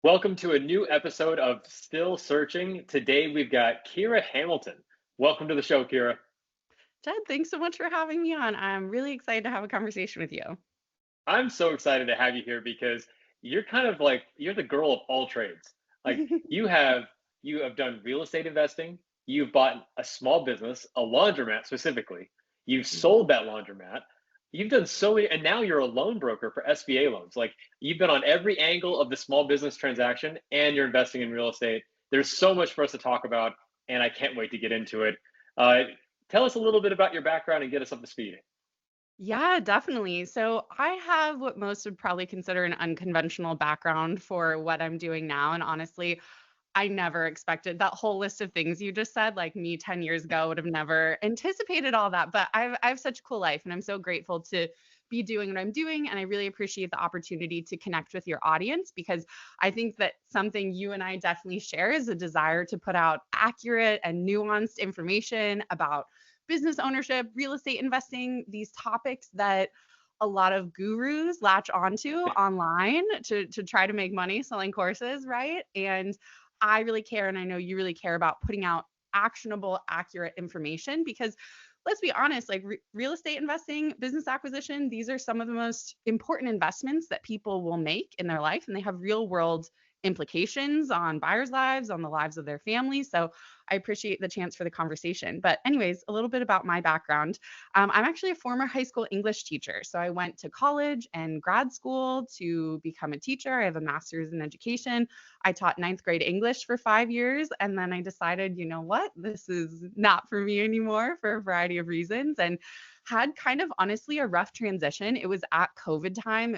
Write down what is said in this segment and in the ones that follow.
Welcome to a new episode of Still Searching. Today we've got Kira Hamilton. Welcome to the show, Kira. Jed, thanks so much for having me on. I'm really excited to have a conversation with you. I'm so excited to have you here because you're kind of like you're the girl of all trades. Like you have you have done real estate investing, you've bought a small business, a laundromat specifically. You've sold Mhm. that laundromat. You've done so many, and now you're a loan broker for SBA loans. Like you've been on every angle of the small business transaction and you're investing in real estate. There's so much for us to talk about, and I can't wait to get into it. Uh, Tell us a little bit about your background and get us up to speed. Yeah, definitely. So I have what most would probably consider an unconventional background for what I'm doing now. And honestly, I never expected that whole list of things you just said. Like me 10 years ago would have never anticipated all that. But I have such a cool life and I'm so grateful to be doing what I'm doing. And I really appreciate the opportunity to connect with your audience because I think that something you and I definitely share is a desire to put out accurate and nuanced information about business ownership, real estate investing, these topics that a lot of gurus latch onto online to try to make money selling courses, right? And I really care, and I know you really care about putting out actionable, accurate information because let's be honest, like real estate investing, business acquisition, these are some of the most important investments that people will make in their life, and they have real world implications on buyers' lives, on the lives of their families. So I appreciate the chance for the conversation. But, anyways, a little bit about my background. I'm actually a former high school English teacher. So I went to college and grad school to become a teacher. I have a master's in education. I taught ninth grade English for 5 years. And then I decided, you know what, this is not for me anymore for a variety of reasons. And had kind of honestly a rough transition. It was at COVID time.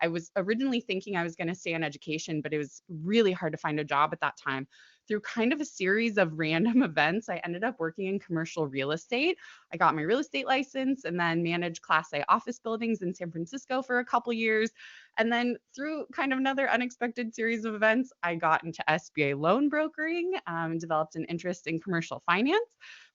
I was originally thinking I was going to stay in education, but it was really hard to find a job at that time. Through kind of a series of random events, I ended up working in commercial real estate. I got my real estate license and then managed Class A office buildings in San Francisco for a couple years. And then through kind of another unexpected series of events, I got into SBA loan brokering, developed an interest in commercial finance.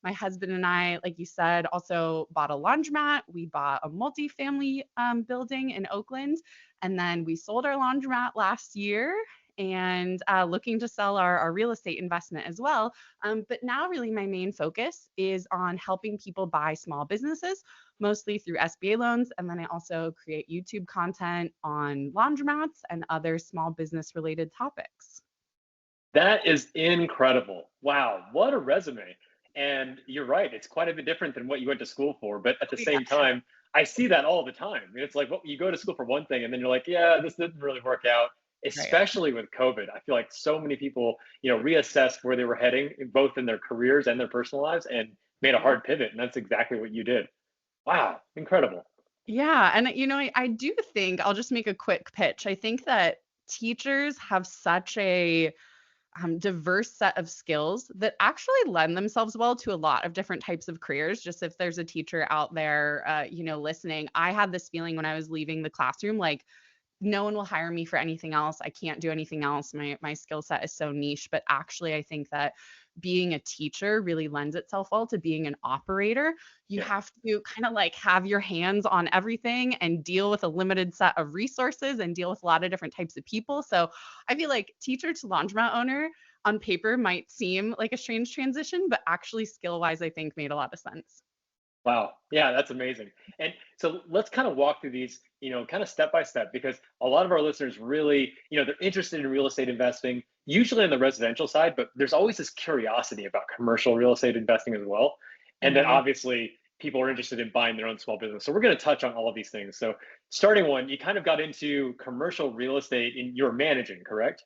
My husband and I, like you said, also bought a laundromat. We bought a multifamily building in Oakland. And then we sold our laundromat last year and looking to sell our real estate investment as well. But now, really, my main focus is on helping people buy small businesses, mostly through SBA loans. And then I also create YouTube content on laundromats and other small business related topics. That is incredible. Wow, what a resume. And you're right, it's quite a bit different than what you went to school for. But at the Oh, yeah. same time, I see that all the time. I mean, it's like, well, you go to school for one thing and then you're like, yeah, this didn't really work out, Right. especially with COVID. I feel like so many people, reassessed where they were heading, both in their careers and their personal lives, and made a Yeah. hard pivot. And that's exactly what you did. Wow, incredible. Yeah. And, I do think I'll just make a quick pitch. I think that teachers have such a diverse set of skills that actually lend themselves well to a lot of different types of careers. Just if there's a teacher out there, listening, I had this feeling when I was leaving the classroom, like no one will hire me for anything else. I can't do anything else. My skill set is so niche. But actually, I think that being a teacher really lends itself well to being an operator. You Yeah. have to kind of like have your hands on everything and deal with a limited set of resources and deal with a lot of different types of people. So I feel like teacher to laundromat owner on paper might seem like a strange transition, but actually skill wise, I think made a lot of sense. Wow. Yeah, that's amazing. And so let's kind of walk through these, kind of step by step, because a lot of our listeners really, they're interested in real estate investing, usually on the residential side, but there's always this curiosity about commercial real estate investing as well. And then Mhm. obviously people are interested in buying their own small business. So we're going to touch on all of these things. So starting one, you kind of got into commercial real estate and you're managing, correct?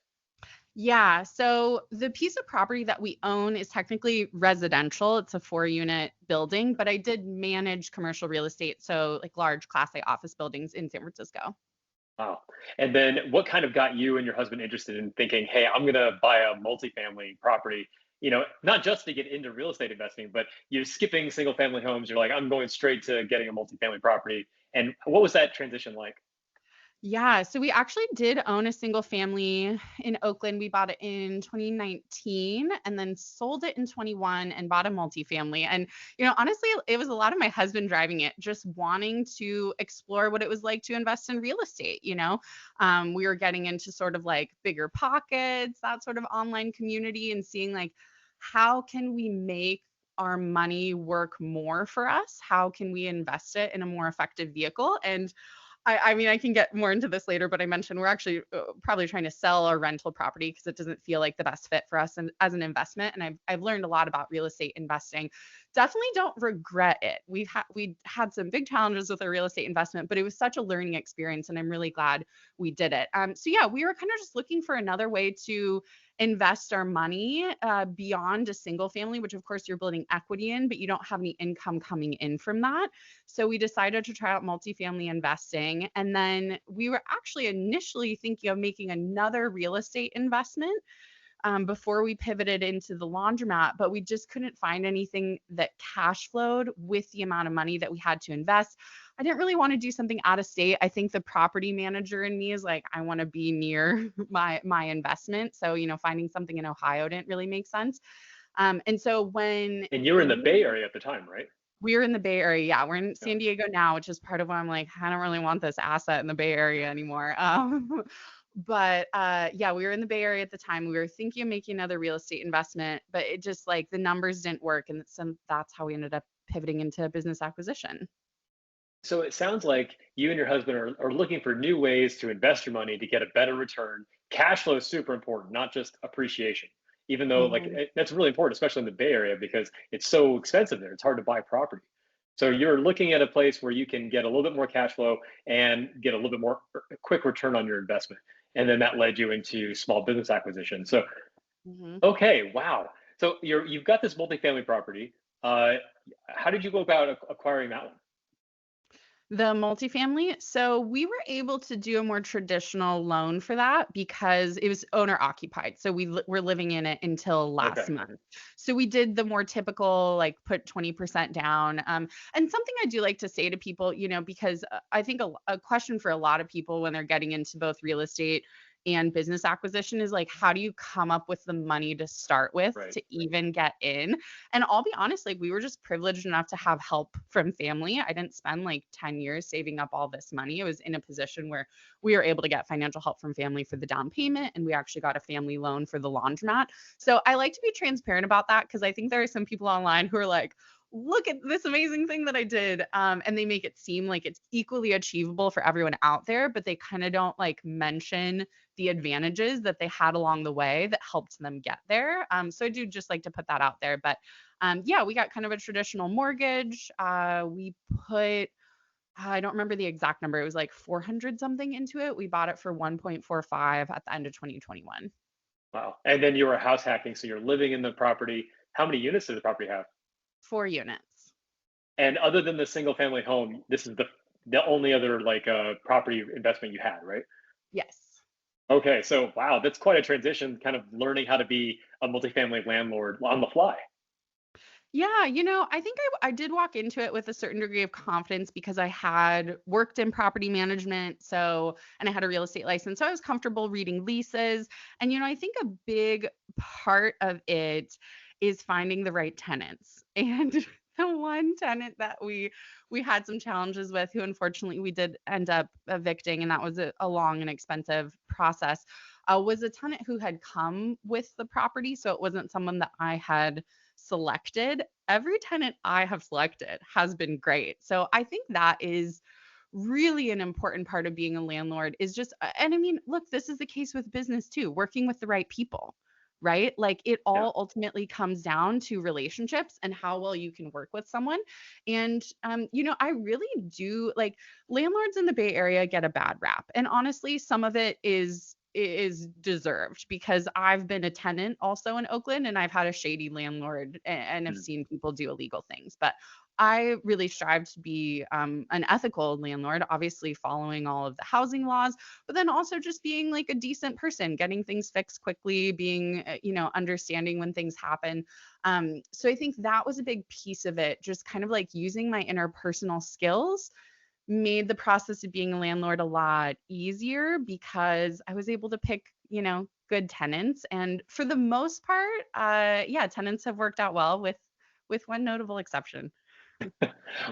Yeah. So the piece of property that we own is technically residential. It's a 4 unit building, but I did manage commercial real estate. So, like large Class A office buildings in San Francisco. Wow. And then what kind of got you and your husband interested in thinking, hey, I'm going to buy a multifamily property, not just to get into real estate investing, but you're skipping single family homes. You're like, I'm going straight to getting a multifamily property. And what was that transition like? Yeah, so we actually did own a single family in Oakland. We bought it in 2019 and then sold it in 21 and bought a multifamily. And, honestly, it was a lot of my husband driving it, just wanting to explore what it was like to invest in real estate. We were getting into sort of like bigger pockets, that sort of online community, and seeing like how can we make our money work more for us? How can we invest it in a more effective vehicle? And I mean, I can get more into this later, but I mentioned we're actually probably trying to sell our rental property because it doesn't feel like the best fit for us as an investment. And I've learned a lot about real estate investing. Definitely don't regret it. We had some big challenges with our real estate investment, but it was such a learning experience, and I'm really glad we did it. So yeah, we were kind of just looking for another way to invest our money beyond a single family, which of course you're building equity in, but you don't have any income coming in from that. So we decided to try out multifamily investing. And then we were actually initially thinking of making another real estate investment before we pivoted into the laundromat, but we just couldn't find anything that cash flowed with the amount of money that we had to invest. I didn't really want to do something out of state. I think the property manager in me is like, I want to be near my investment. So, finding something in Ohio didn't really make sense. And so when And you were in the Bay Area at the time, right? we were in the Bay Area. Yeah, we're in Yeah. San Diego now, which is part of why I'm like, I don't really want this asset in the Bay Area anymore. But yeah, we were in the Bay Area at the time. We were thinking of making another real estate investment, but it just like the numbers didn't work, and that's how we ended up pivoting into business acquisition. So it sounds like you and your husband are looking for new ways to invest your money to get a better return. Cash flow is super important, not just appreciation. Even though Mhm. that's really important, especially in the Bay Area because it's so expensive there. It's hard to buy property. So you're looking at a place where you can get a little bit more cash flow and get a little bit more quick return on your investment. And then that led you into small business acquisition. So Mhm. okay, wow. So you've got this multifamily property. Uh, how did you go about acquiring that one? The multifamily, so we were able to do a more traditional loan for that because it was owner occupied. So were living in it until last Okay. month. So we did the more typical, like put 20% down. And something I do like to say to people, because I think a question for a lot of people when they're getting into both real estate and business acquisition is like, how do you come up with the money to start with Right. to even get in? And I'll be honest, like we were just privileged enough to have help from family. I didn't spend like 10 years saving up all this money. I was in a position where we were able to get financial help from family for the down payment, and we actually got a family loan for the laundromat. So I like to be transparent about that because I think there are some people online who are like, look at this amazing thing that I did. And they make it seem like it's equally achievable for everyone out there, but they kind of don't like mention the advantages that they had along the way that helped them get there. So I do just like to put that out there. But yeah, we got kind of a traditional mortgage. We put, I don't remember the exact number. It was like 400 something into it. We bought it for 1.45 at the end of 2021. Wow. And then you were house hacking, so you're living in the property. How many units does the property have? 4 units. And other than the single family home, this is the only other property investment you had, right? Yes. Okay, so wow, that's quite a transition, kind of learning how to be a multifamily landlord on the fly. Yeah, I think I did walk into it with a certain degree of confidence because I had worked in property management, and I had a real estate license, so I was comfortable reading leases. And I think a big part of it is finding the right tenants. And the one tenant that we had some challenges with, who unfortunately we did end up evicting, and that was a long and expensive process, was a tenant who had come with the property, so it wasn't someone that I had selected. Every tenant I have selected has been great. So I think that is really an important part of being a landlord is just and I mean, look, this is the case with business too, working with the right people, right? Like it Yeah. all ultimately comes down to relationships and how well you can work with someone. And I really do like landlords in the Bay Area get a bad rap. And honestly, some of it is deserved because I've been a tenant also in Oakland, and I've had a shady landlord and have Mm. seen people do illegal things. But I really strive to be an ethical landlord, obviously following all of the housing laws, but then also just being like a decent person, getting things fixed quickly, being, understanding when things happen. So I think that was a big piece of it, just kind of like using my interpersonal skills made the process of being a landlord a lot easier because I was able to pick, good tenants. And for the most part, yeah, tenants have worked out well with one notable exception.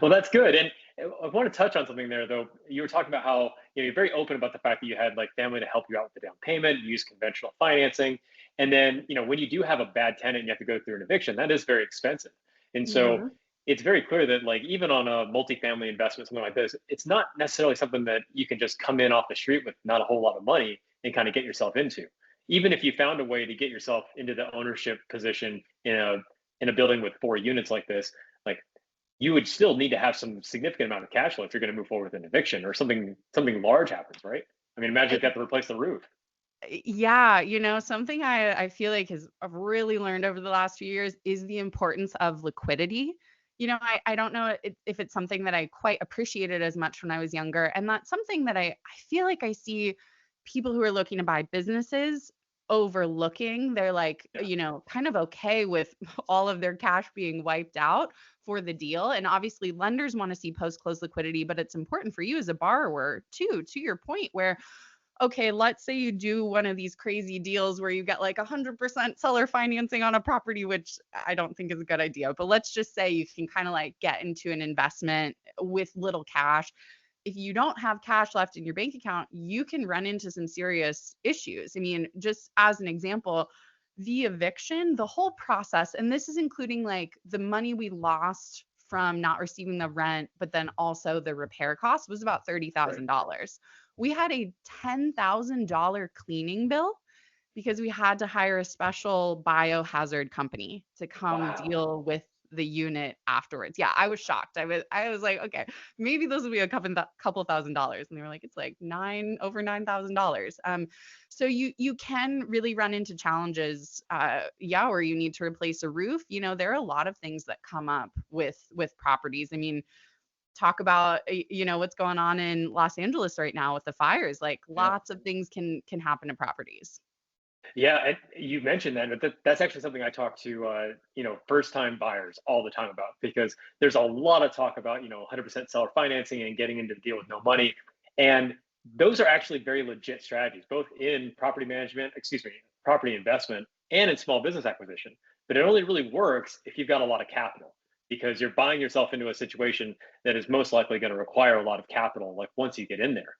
Well, that's good. And I want to touch on something there, though. You were talking about how you're very open about the fact that you had like family to help you out with the down payment, you use conventional financing, and then when you do have a bad tenant and you have to go through an eviction, that is very expensive. And so Mhm. it's very clear that like even on a multifamily investment, something like this, it's not necessarily something that you can just come in off the street with not a whole lot of money and kind of get yourself into. Even if you found a way to get yourself into the ownership position in a building with 4 units like this, like you would still need to have some significant amount of cash flow if you're going to move forward with an eviction or something large happens, right? I mean, imagine if you have to replace the roof. Yeah, something I feel like I've really learned over the last few years is the importance of liquidity. I don't know if it's something that I quite appreciated as much when I was younger. And that's something that I feel like I see people who are looking to buy businesses overlooking. They're like, Yeah, kind of okay with all of their cash being wiped out for the deal. And obviously lenders want to see post-close liquidity, but it's important for you as a borrower too, to your point, where okay, let's say you do one of these crazy deals where you get like 100% seller financing on a property, which I don't think is a good idea. But let's just say you can kind of like get into an investment with little cash. If you don't have cash left in your bank account, you can run into some serious issues. I mean, just as an example, the eviction, the whole process, and this is including like the money we lost from not receiving the rent, but then also the repair cost was about right. $30,000. We had a $10,000 cleaning bill because we had to hire a special biohazard company to come Wow. deal with the unit afterwards. Yeah, I was shocked. I was like, okay, maybe those will be a couple $1,000s. And they were like, it's like over $9,000. So you can really run into challenges, yeah, where you need to replace a roof. There are a lot of things that come up with properties. I mean, talk about what's going on in Los Angeles right now with the fires. Like Yeah. lots of things can happen to properties. Yeah, and you mentioned that, but that's actually something I talk to first time buyers all the time about because there's a lot of talk about 100% seller financing and getting into the deal with no money, and those are actually very legit strategies, both in property management, excuse me, property investment, and in small business acquisition. But it only really works if you've got a lot of capital because you're buying yourself into a situation that is most likely going to require a lot of capital, like once you get in there.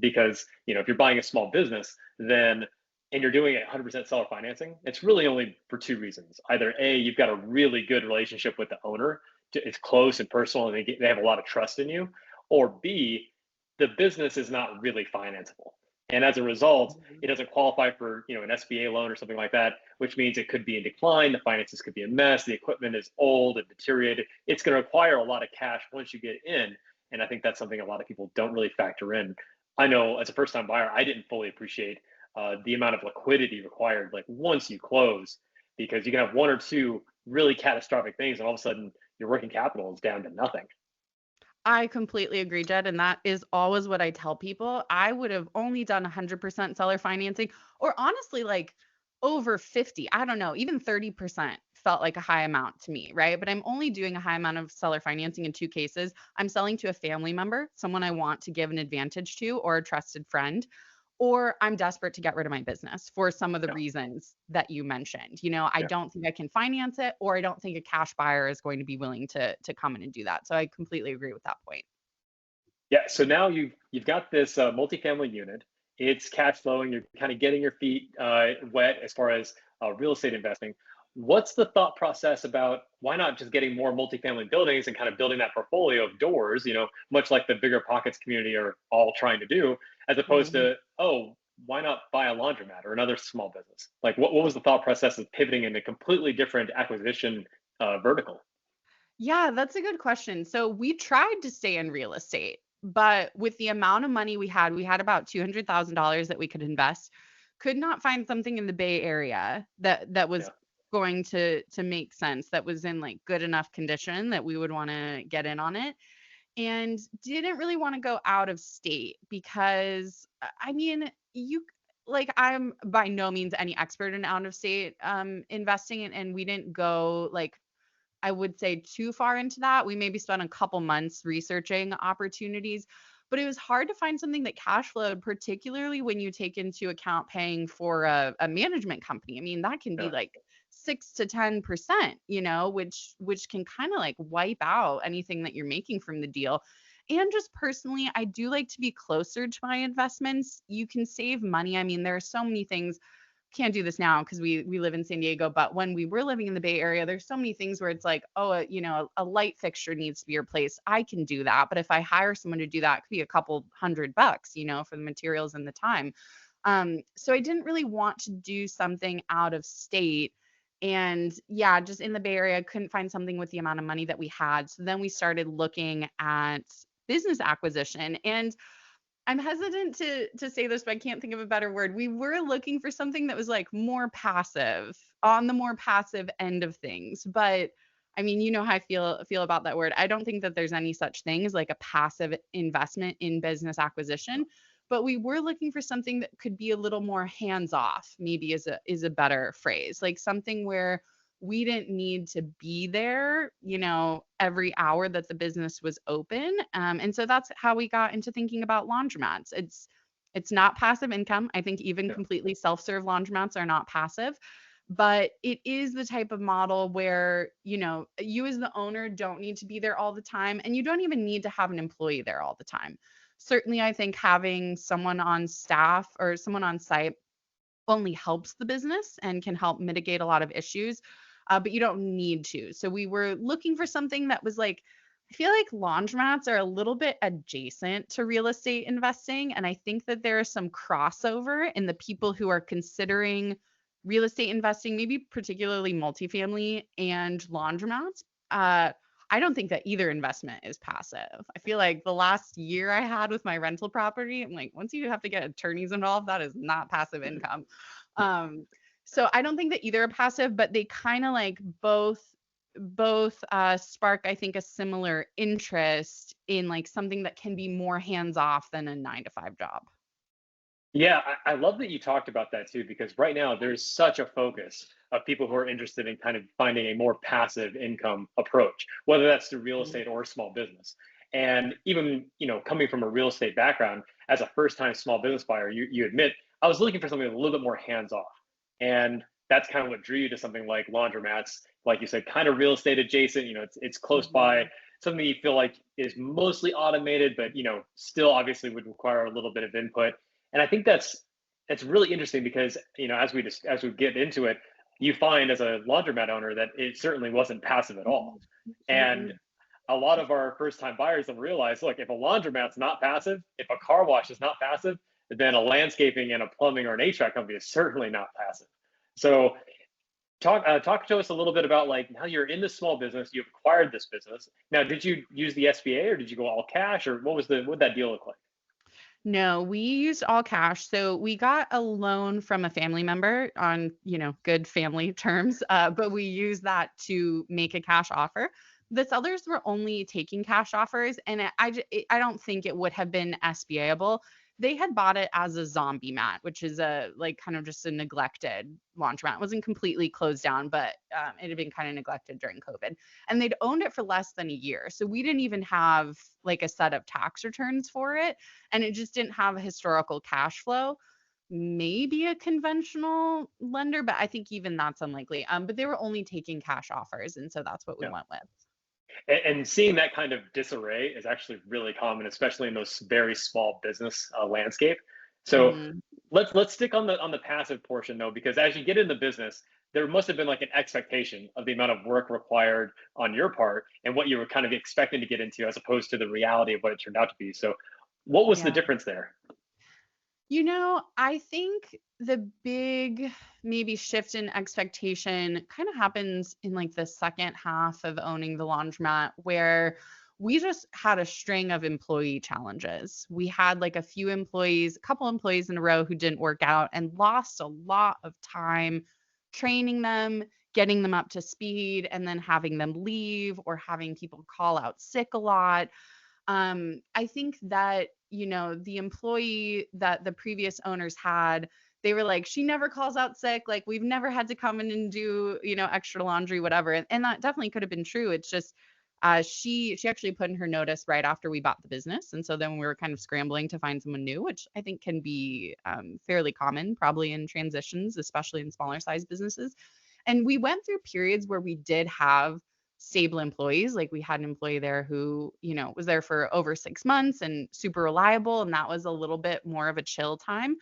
Because if you're buying a small business, then and you're doing it 100% seller financing, it's really only for two reasons. Either A, you've got a really good relationship with the owner, it's close and personal, and they have a lot of trust in you, or B, the business is not really financeable. And as a result, Mhm. it doesn't qualify for an SBA loan or something like that, which means it could be in decline. The finances could be a mess. The equipment is old and deteriorated. It's going to require a lot of cash once you get in. And I think that's something a lot of people don't really factor in. I know as a first time buyer, I didn't fully appreciate the amount of liquidity required, like once you close, because you can have one or two really catastrophic things, and all of a sudden your working capital is down to nothing. I completely agree, Jed. And that is always what I tell people. I would have only done 100% seller financing, or honestly, like over 50. I don't know, even 30% felt like a high amount to me, right? But I'm only doing a high amount of seller financing in two cases. I'm selling to a family member, someone I want to give an advantage to, or a trusted friend, or I'm desperate to get rid of my business for some of the Yeah. reasons that you mentioned. I Yeah. don't think I can finance it, or I don't think a cash buyer is going to be willing to come in and do that. So I completely agree with that point. Yeah. So now you've got this multifamily unit. It's cash flowing. You're kind of getting your feet wet as far as real estate investing. What's the thought process about why not just getting more multifamily buildings and kind of building that portfolio of doors? Much like the bigger pockets community are all trying to do, as opposed Mhm. to why not buy a laundromat or another small business? Like, what was the thought process of pivoting into a completely different acquisition vertical? Yeah, that's a good question. So we tried to stay in real estate, but with the amount of money we had about $200,000 that we could invest. Could not find something in the Bay Area that was Yeah. going to make sense, that was in like good enough condition that we would want to get in on it. And didn't really want to go out of state because I mean, you like I'm by no means any expert in out of state investing, and we didn't go like I would say, too far into that. We maybe spent a couple months researching opportunities, but it was hard to find something that cash flowed, particularly when you take into account paying for a management company. I mean, that can be Yeah. like 6 to 10%, which can kind of like wipe out anything that you're making from the deal. And just personally, I do like to be closer to my investments. You can save money. I mean, there are so many things. Can't do this now because we live in San Diego, but when we were living in the Bay Area, there's so many things where it's like, oh, a light fixture needs to be replaced. I can do that, but if I hire someone to do that, it could be a couple $100, for the materials and the time. So I didn't really want to do something out of state. And yeah, just in the Bay Area, I couldn't find something with the amount of money that we had. So then we started looking at business acquisition. And I'm hesitant to say this, but I can't think of a better word. We were looking for something that was like more passive, on the more passive end of things. But I mean, you know how I feel about that word. I don't think that there's any such thing as like a passive investment in business acquisition. But we were looking for something that could be a little more hands off, maybe is a better phrase, like something where we didn't need to be there, every hour that the business was open. And so that's how we got into thinking about laundromats. It's not passive income. I think even Yeah. completely self-serve laundromats are not passive, but it is the type of model where, you as the owner don't need to be there all the time, and you don't even need to have an employee there all the time. Certainly, I think having someone on staff or someone on site only helps the business and can help mitigate a lot of issues, but you don't need to. So we were looking for something that was like, I feel like laundromats are a little bit adjacent to real estate investing. And I think that there is some crossover in the people who are considering real estate investing, maybe particularly multifamily and laundromats. I don't think that either investment is passive. I feel like the last year I had with my rental property, I'm like, once you have to get attorneys involved, that is not passive income. Um, so I don't think that either are passive, but they kind of like both spark, I think, a similar interest in like something that can be more hands off than a 9 to 5 job. Yeah, I love that you talked about that too, because right now there's such a focus of people who are interested in kind of finding a more passive income approach, whether that's through real Mhm. estate or small business. And even, coming from a real estate background, as a first-time small business buyer, you admit I was looking for something a little bit more hands-off. And that's kind of what drew you to something like laundromats, like you said, kind of real estate adjacent, it's close by, Mhm. something you feel like is mostly automated, but still obviously would require a little bit of input. And I think that's really interesting because as we get into it, you find as a laundromat owner that it certainly wasn't passive at all. And Mhm. a lot of our first time buyers don't realize, look, if a laundromat's not passive, if a car wash is not passive, then a landscaping and a plumbing or an HVAC company is certainly not passive. So talk to us a little bit about, like, now you're in this small business, you've acquired this business. Now, did you use the SBA or did you go all cash, or what that deal look like? No, we used all cash. So we got a loan from a family member on, good family terms, but we used that to make a cash offer. The sellers were only taking cash offers, and I don't think it would have been SBAable. They had bought it as a zombie mat, which is a like kind of just a neglected laundromat. It wasn't completely closed down, but it had been kind of neglected during COVID, and they'd owned it for less than a year. So we didn't even have like a set of tax returns for it, and it just didn't have a historical cash flow. Maybe a conventional lender, but I think even that's unlikely. But they were only taking cash offers, and so that's what we Yeah. went with. And seeing that kind of disarray is actually really common, especially in those very small business landscape. So Mhm. let's stick on the passive portion though, because as you get in the business, there must have been like an expectation of the amount of work required on your part and what you were kind of expecting to get into, as opposed to the reality of what it turned out to be. So, what was the Yeah. difference there? I think the big maybe shift in expectation kind of happens in like the second half of owning the laundromat, where we just had a string of employee challenges. We had like a couple employees in a row who didn't work out, and lost a lot of time training them, getting them up to speed, and then having them leave or having people call out sick a lot. I think that, the employee that the previous owners had, they were like, she never calls out sick. Like, we've never had to come in and do, extra laundry, whatever. And that definitely could have been true. It's just she actually put in her notice right after we bought the business. And so then we were kind of scrambling to find someone new, which I think can be fairly common, probably in transitions, especially in smaller size businesses. And we went through periods where we did have stable employees. Like, we had an employee there who, was there for over 6 months and super reliable. And that was a little bit more of a chill time.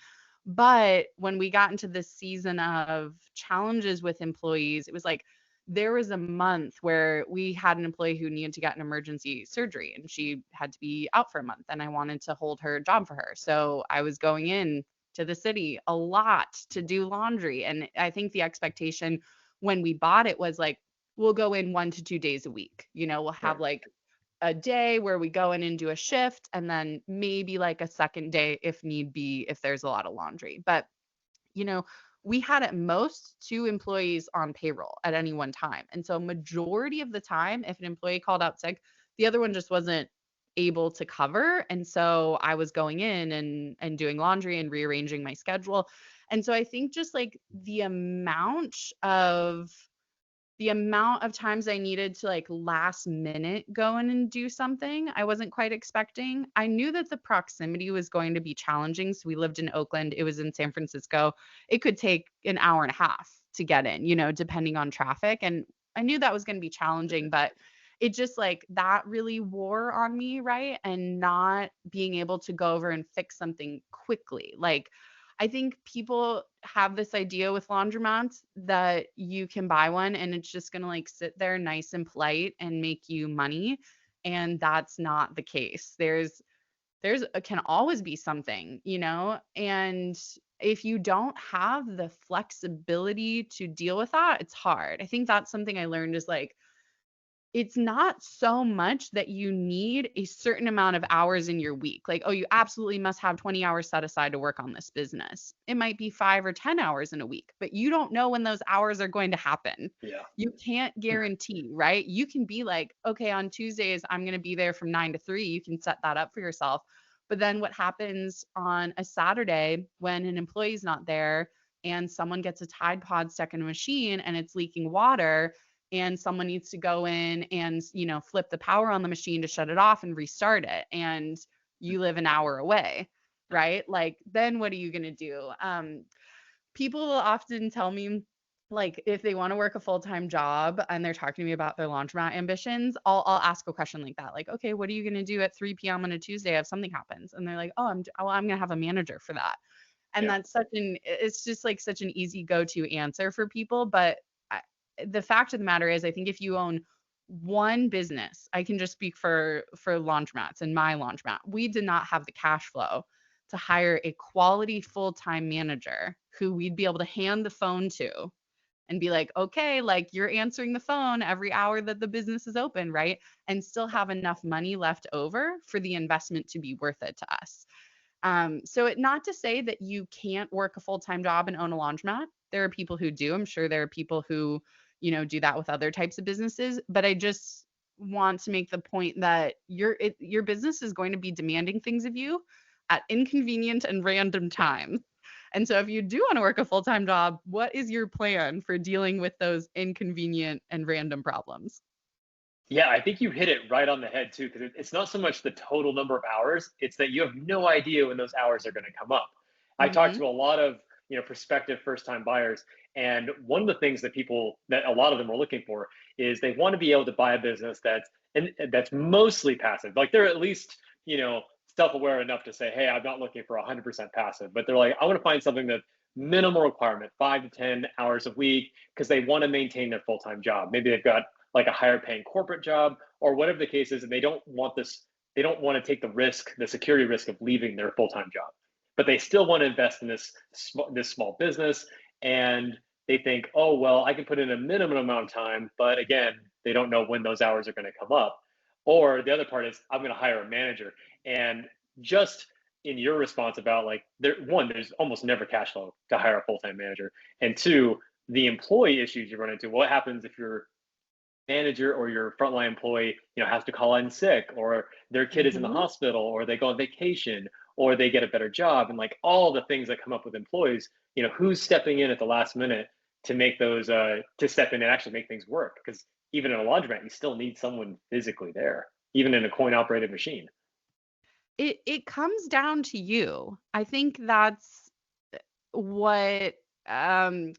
But when we got into this season of challenges with employees, it was like there was a month where we had an employee who needed to get an emergency surgery and she had to be out for a month. And I wanted to hold her job for her. So I was going in to the city a lot to do laundry. And I think the expectation when we bought it was like, we'll go in 1 to 2 days a week. We'll have Right. like a day where we go in and do a shift and then maybe like a second day if need be, if there's a lot of laundry. But, you know, we had at most 2 employees on payroll at any one time. And so majority of the time, if an employee called out sick, the other one just wasn't able to cover. And so I was going in and doing laundry and rearranging my schedule. And so I think just like the amount of times I needed to like last minute go in and do something I wasn't quite expecting. I knew that the proximity was going to be challenging. So we lived in Oakland, it was in San Francisco. It could take an hour and a half to get in, depending on traffic. And I knew that was going to be challenging, but it just like that really wore on me, right? And not being able to go over and fix something quickly. Like, I think people have this idea with laundromats that you can buy one and it's just going to like sit there nice and polite and make you money. And that's not the case. There's can always be something, and if you don't have the flexibility to deal with that, it's hard. I think that's something I learned is like, it's not so much that you need a certain amount of hours in your week. Like, oh, you absolutely must have 20 hours set aside to work on this business. It might be 5 or 10 hours in a week, but you don't know when those hours are going to happen. Yeah. You can't guarantee, right? You can be like, okay, on Tuesdays, I'm going to be there from 9 to 3. You can set that up for yourself. But then what happens on a Saturday when an employee's not there and someone gets a Tide Pod stuck in a machine and it's leaking water? And someone needs to go in and, flip the power on the machine to shut it off and restart it. And you live an hour away, right? Like, then what are you going to do? People will often tell me, like, if they want to work a full-time job and they're talking to me about their laundromat ambitions, I'll ask a question like that. Like, okay, what are you going to do at 3 p.m. on a Tuesday if something happens? And they're like, oh, I'm going to have a manager for that. And Yeah. it's just like such an easy go-to answer for people. But the fact of the matter is, I think if you own one business, I can just speak for laundromats and my laundromat. We did not have the cash flow to hire a quality full-time manager who we'd be able to hand the phone to and be like, okay, like you're answering the phone every hour that the business is open, right? And still have enough money left over for the investment to be worth it to us. So not to say that you can't work a full-time job and own a laundromat. There are people who do. I'm sure there are people who, do that with other types of businesses. But I just want to make the point that your business is going to be demanding things of you at inconvenient and random times. And so if you do want to work a full-time job, what is your plan for dealing with those inconvenient and random problems? Yeah, I think you hit it right on the head too, because it's not so much the total number of hours, it's that you have no idea when those hours are going to come up. I talked Hmm. to a lot of, prospective first-time buyers, and one of the things that a lot of them are looking for is they want to be able to buy a business that's mostly passive. Like they're at least, self-aware enough to say, "Hey, I'm not looking for 100% passive," but they're like, "I want to find something that minimal requirement, 5 to 10 hours a week, because they want to maintain their full-time job. Maybe they've got like a higher paying corporate job or whatever the case is, and they don't want to take the security risk of leaving their full-time job, but they still want to invest in this small business. And they think, oh well, I can put in a minimum amount of time, but again, they don't know when those hours are going to come up. Or the other part is, I'm going to hire a manager. And just in your response about like, there's almost never cash flow to hire a full-time manager, and two, the employee issues you run into. What happens if your manager or your frontline employee, has to call in sick, or their kid is in the Hmm. hospital, or they go on vacation, or they get a better job, and like all the things that come up with employees, who's stepping in at the last minute to make those to step in and actually make things work? Because even in a laundromat, you still need someone physically there, even in a coin operated machine. It comes down to you. I think that's what um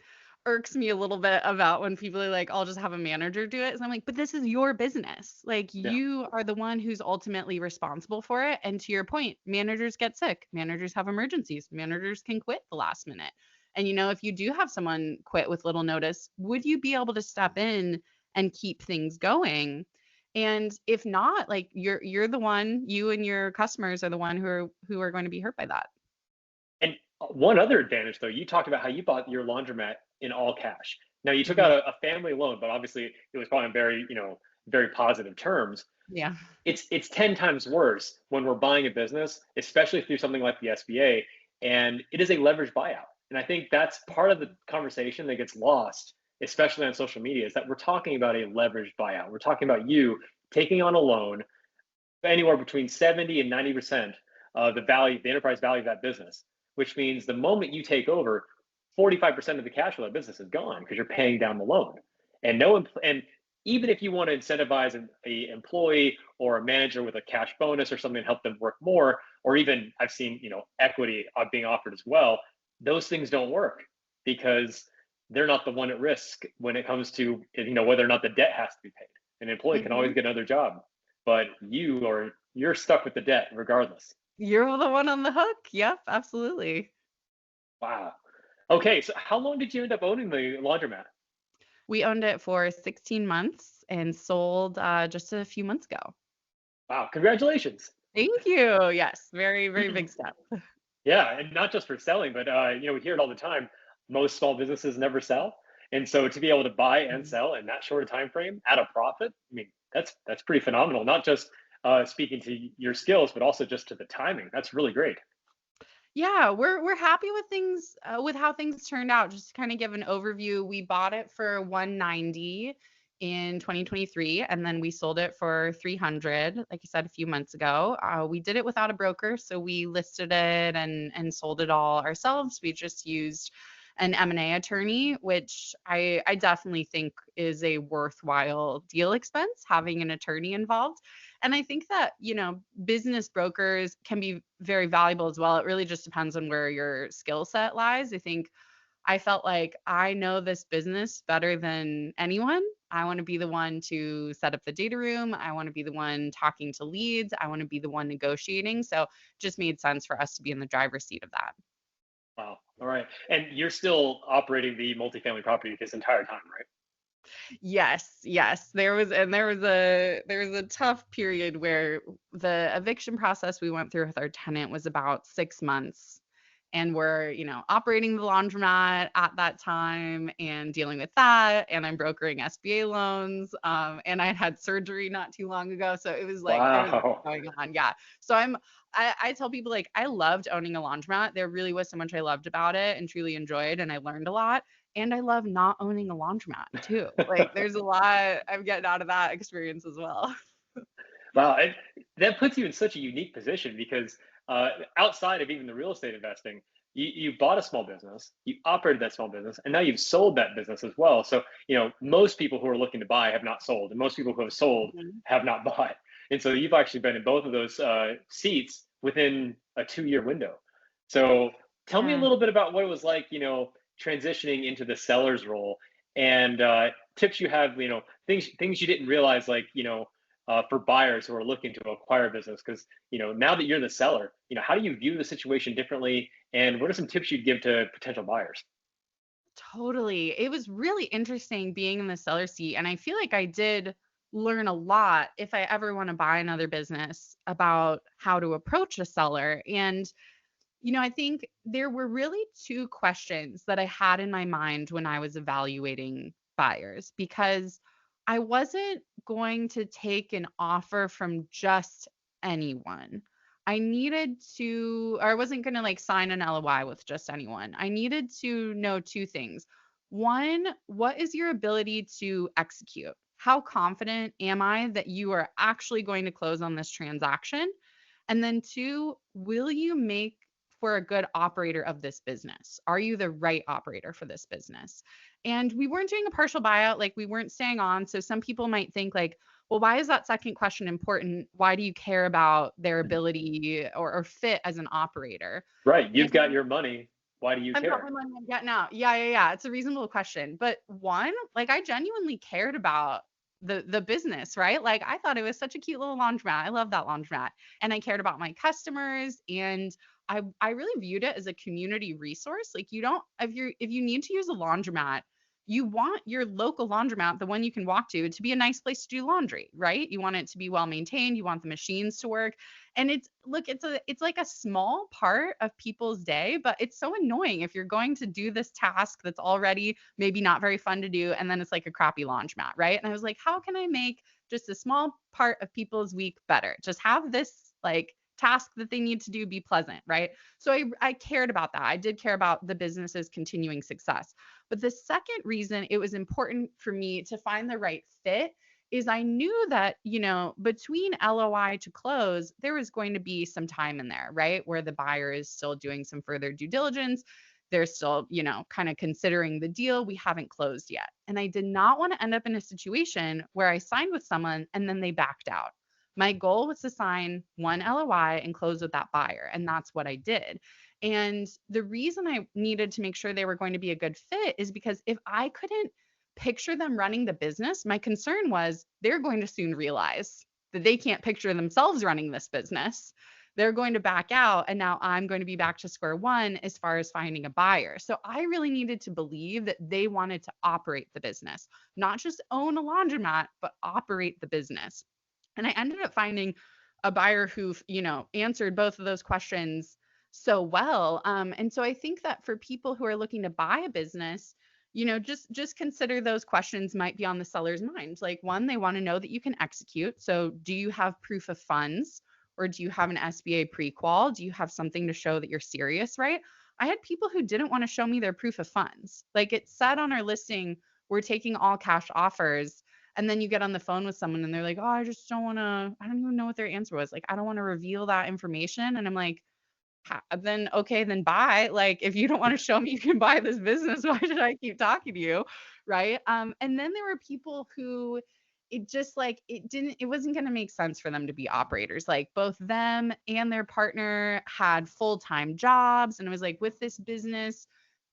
irks me a little bit about when people are like, I'll just have a manager do it. So I'm like, but this is your business. Like, Yeah. you are the one who's ultimately responsible for it. And to your point, managers get sick, managers have emergencies, managers can quit the last minute. And if you do have someone quit with little notice, would you be able to step in and keep things going? And if not, like, you're the one, you and your customers are the one who are going to be hurt by that. And one other advantage, though, you talked about how you bought your laundromat in all cash. Now you took out Mhm. a family loan, but obviously it was probably on very, very positive terms. Yeah. It's 10 times worse when we're buying a business, especially through something like the SBA, and it is a leveraged buyout. And I think that's part of the conversation that gets lost, especially on social media, is that we're talking about a leveraged buyout. We're talking about you taking on a loan anywhere between 70 and 90% of the value, the enterprise value of that business, which means the moment you take over, 45% of the cash flow of that business is gone because you're paying down the loan. And and even if you want to incentivize a employee or a manager with a cash bonus or something to help them work more, or even I've seen, equity being offered as well, those things don't work because they're not the one at risk when it comes to, whether or not the debt has to be paid. An employee can always Mhm. get another job, but you're stuck with the debt regardless. You're the one on the hook. Yep, absolutely. Wow. Okay, so how long did you end up owning the laundromat? We owned it for 16 months and sold just a few months ago. Wow, congratulations. Thank you. Yes, very, very big step. Yeah, and not just for selling, but we hear it all the time. Most small businesses never sell, and so to be able to buy and Mhm. sell in that short a time frame at a profit, I mean, that's pretty phenomenal. Not just speaking to your skills, but also just to the timing. That's really great. Yeah, we're happy with things with how things turned out. Just to kind of give an overview, we bought it for 190 in 2023, and then we sold it for 300, like you said, a few months ago. We did it without a broker, so we listed it and sold it all ourselves. We just used an M&A attorney, which I definitely think is a worthwhile deal expense, having an attorney involved. And I think that, business brokers can be very valuable as well. It really just depends on where your skill set lies. I think I felt like I know this business better than anyone. I want to be the one to set up the data room. I want to be the one talking to leads. I want to be the one negotiating. So it just made sense for us to be in the driver's seat of that. Wow. All right, and you're still operating the multifamily property this entire time, right? Yes, yes. There was a tough period where the eviction process we went through with our tenant was about 6 months, and we're, operating the laundromat at that time and dealing with that, and I'm brokering SBA loans, and I had surgery not too long ago, so it was like there was a lot Wow. going on, yeah. So I tell people, like, I loved owning a laundromat. There really was so much I loved about it and truly enjoyed, and I learned a lot. And I love not owning a laundromat too. Like, there's a lot I'm getting out of that experience as well. Wow, that puts you in such a unique position because outside of even the real estate investing, you bought a small business, you operated that small business, and now you've sold that business as well. So, most people who are looking to buy have not sold, and most people who have sold Mhm. have not bought. And so you've actually been in both of those seats within a 2-year window. So tell me a Yeah. little bit about what it was like, transitioning into the seller's role and tips you have, things you didn't realize, like, for buyers who are looking to acquire a business, because now that you're the seller, how do you view the situation differently, and what are some tips you'd give to potential buyers? Totally. It was really interesting being in the seller seat, and I feel like I did learn a lot if I ever want to buy another business about how to approach a seller. And I think there were really two questions that I had in my mind when I was evaluating buyers, because I wasn't going to take an offer from just anyone. I needed to, or I wasn't going to like sign an LOI with just anyone. I needed to know two things. One, what is your ability to execute? How confident am I that you are actually going to close on this transaction? And then two, will you make for a good operator of this business? Are you the right operator for this business? And we weren't doing a partial buyout, like we weren't staying on. So some people might think like, well, why is that second question important? Why do you care about their ability or fit as an operator? Right. You've got And your money. Why do you I've got care? my money, I'm getting out. Yeah, yeah, yeah. It's a reasonable question. But one, like I genuinely cared about the business, right? Like I thought it was such a cute little laundromat. I love that laundromat. And I cared about my customers, and I really viewed it as a community resource. Like you don't, if you need to use a laundromat, you want your local laundromat, the one you can walk to be a nice place to do laundry, right? You want it to be well maintained, you want the machines to work. And it's like a small part of people's day, but it's so annoying if you're going to do this task that's already maybe not very fun to do, and then it's like a crappy laundromat, right? And I was like, how can I make just a small part of people's week better? Just have this like task that they need to do be pleasant, right? So I cared about that. I did care about the business's continuing success. But the second reason it was important for me to find the right fit is I knew that, between LOI to close, there was going to be some time in there, right? Where the buyer is still doing some further due diligence. They're still, kind of considering the deal. We haven't closed yet. And I did not want to end up in a situation where I signed with someone and then they backed out. My goal was to sign one LOI and close with that buyer. And that's what I did. And the reason I needed to make sure they were going to be a good fit is because if I couldn't picture them running the business, my concern was they're going to soon realize that they can't picture themselves running this business. They're going to back out. And now I'm going to be back to square one as far as finding a buyer. So I really needed to believe that they wanted to operate the business, not just own a laundromat, but operate the business. And I ended up finding a buyer who, answered both of those questions so well. And so I think that for people who are looking to buy a business, just consider those questions might be on the seller's mind. Like one, they want to know that you can execute. So do you have proof of funds, or do you have an SBA pre-qual? Do you have something to show that you're serious, right? I had people who didn't want to show me their proof of funds. Like it said on our listing, we're taking all cash offers. And then you get on the phone with someone and they're like, oh, I just don't want to, I don't even know what their answer was. Like, I don't want to reveal that information. And I'm like, then okay, then buy. Like, if you don't want to show me you can buy this business, why should I keep talking to you? Right. And then there were people who it just like, it wasn't going to make sense for them to be operators. Like both them and their partner had full-time jobs. And it was like, with this business,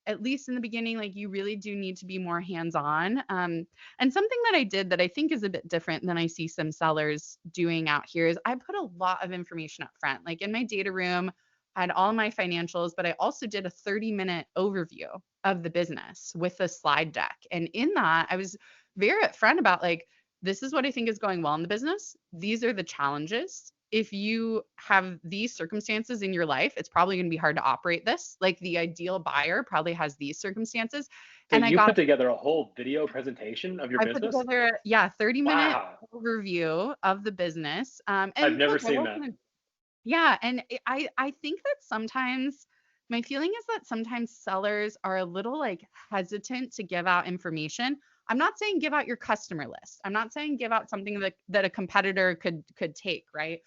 at least in the beginning, like you really do need to be more hands-on. And something that I did that I think is a bit different than I see some sellers doing out here is I put a lot of information up front. Like in my data room, I had all my financials, but I also did a 30-minute overview of the business with a slide deck. And in that, I was very upfront about like, this is what I think is going well in the business. These are the challenges. If you have these circumstances in your life, it's probably going to be hard to operate this. Like the ideal buyer probably has these circumstances. So And you put together a whole video presentation of your I put business? together, yeah, 30-minute Wow. overview of the business. I've And never look, I seen that. wasn't, yeah, and I think that sometimes my feeling is that sometimes sellers are a little like hesitant to give out information. I'm not saying give out your customer list. I'm not saying give out something that a competitor could take, right?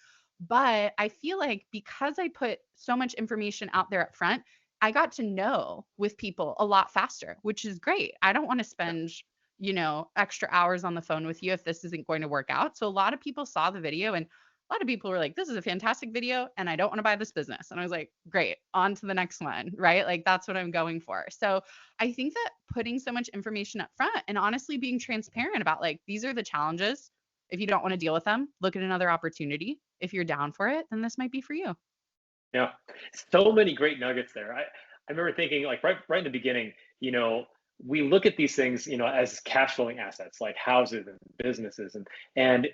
But I feel like because I put so much information out there up front, I got to know with people a lot faster, which is great. I don't want to Yeah. spend, extra hours on the phone with you if this isn't going to work out. So a lot of people saw the video and a lot of people were like, this is a fantastic video and I don't want to buy this business. And I was like, great, on to the next one, right? Like that's what I'm going for. So I think that putting so much information up front and honestly being transparent about like, these are the challenges. If you don't want to deal with them, look at another opportunity. If you're down for it, then this might be for you. Yeah. So many great nuggets there. I remember thinking like right in the beginning, we look at these things, as cash flowing assets like houses and businesses, and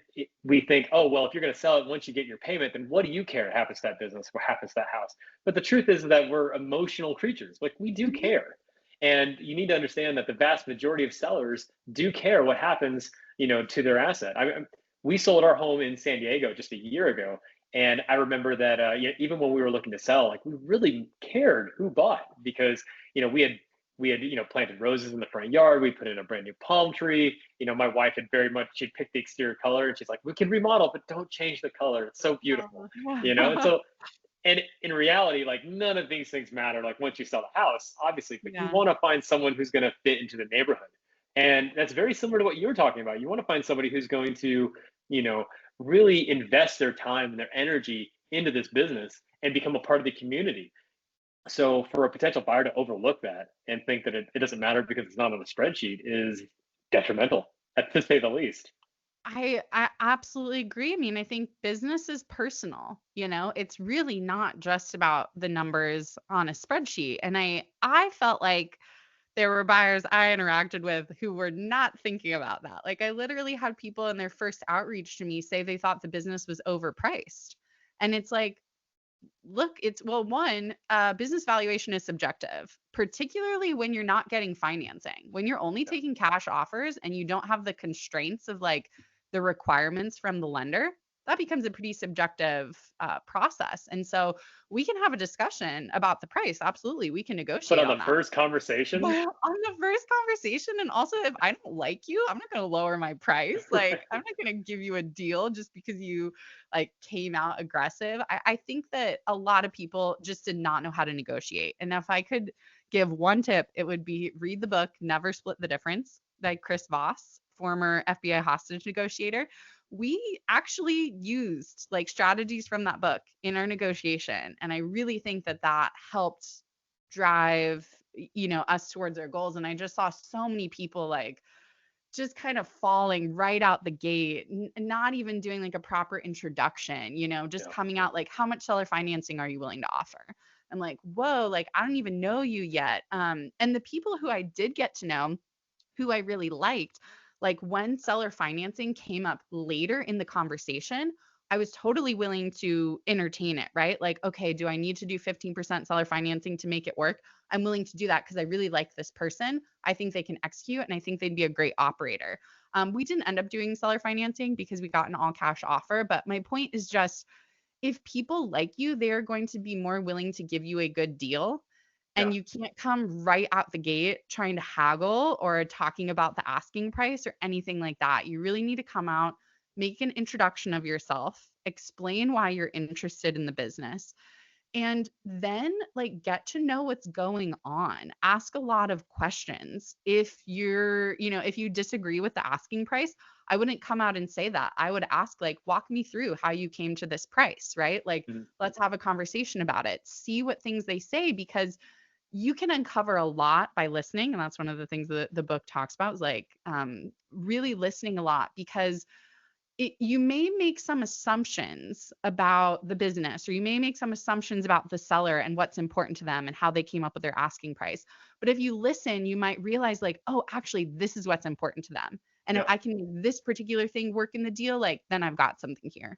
we think, oh well, if you're going to sell it once you get your payment, then what do you care? What happens to that business? What happens to that house? But the truth is that we're emotional creatures. Like we do Mhm. care, and you need to understand that the vast majority of sellers do care what happens, to their asset. We sold our home in San Diego just a year ago, and I remember that even when we were looking to sell, like we really cared who bought because we had planted roses in the front yard. We put in a brand new palm tree. My wife had very much, she'd picked the exterior color and she's like, we can remodel, but don't change the color. It's so beautiful. Oh, yeah. And so And in reality, like none of these things matter. Like once you sell the house, obviously, but you Yeah. want to find someone who's going to fit into the neighborhood. And that's very similar to what you're talking about. You want to find somebody who's going to, you know, really invest their time and their energy into this business and become a part of the community. So for a potential buyer to overlook that and think that it doesn't matter because it's not on the spreadsheet is detrimental, to say the least. I absolutely agree. I mean, I think business is personal, it's really not just about the numbers on a spreadsheet. And I felt like there were buyers I interacted with who were not thinking about that. Like I literally had people in their first outreach to me say they thought the business was overpriced. And it's like, look, it's well, one, business valuation is subjective, particularly when you're not getting financing. When you're only Yeah. taking cash offers and you don't have the constraints of like the requirements from the lender, that becomes a pretty subjective process. And so we can have a discussion about the price. Absolutely, we can But negotiate on the on that. first conversation, Well, on the first conversation, and also if I don't like you, I'm not gonna lower my price. Like, I'm not gonna give you a deal just because you like came out aggressive. I think that a lot of people just did not know how to negotiate. And if I could give one tip, it would be read the book Never Split the Difference by Chris Voss, former FBI hostage negotiator. We actually used like strategies from that book in our negotiation. And I really think that that helped drive us towards our goals. And I just saw so many people like just kind of falling right out the gate, not even doing like a proper introduction, just yeah, coming out like, how much seller financing are you willing to offer? I'm like, whoa, like I don't even know you yet. And the people who I did get to know, who I really liked, like when seller financing came up later in the conversation, I was totally willing to entertain it, right? Like, okay, do I need to do 15% seller financing to make it work? I'm willing to do that because I really like this person. I think they can execute and I think they'd be a great operator. We didn't end up doing seller financing because we got an all cash offer. But my point is just if people like you, they're going to be more willing to give you a good deal. yeah. And you can't come right out the gate trying to haggle or talking about the asking price or anything like that. You really need to come out, make an introduction of yourself, explain why you're interested in the business, and then like get to know what's going on. Ask a lot of questions. If if you disagree with the asking price, I wouldn't come out and say that. I would ask like, walk me through how you came to this price, right? Like, Mhm. let's have a conversation about it. See what things they say, because you can uncover a lot by listening. And that's one of the things that the book talks about is like really listening a lot, because you may make some assumptions about the business, or you may make some assumptions about the seller and what's important to them and how they came up with their asking price. But if you listen, you might realize like, oh, actually, this is what's important to them. And if Yeah. I can make this particular thing work in the deal, like then I've got something here.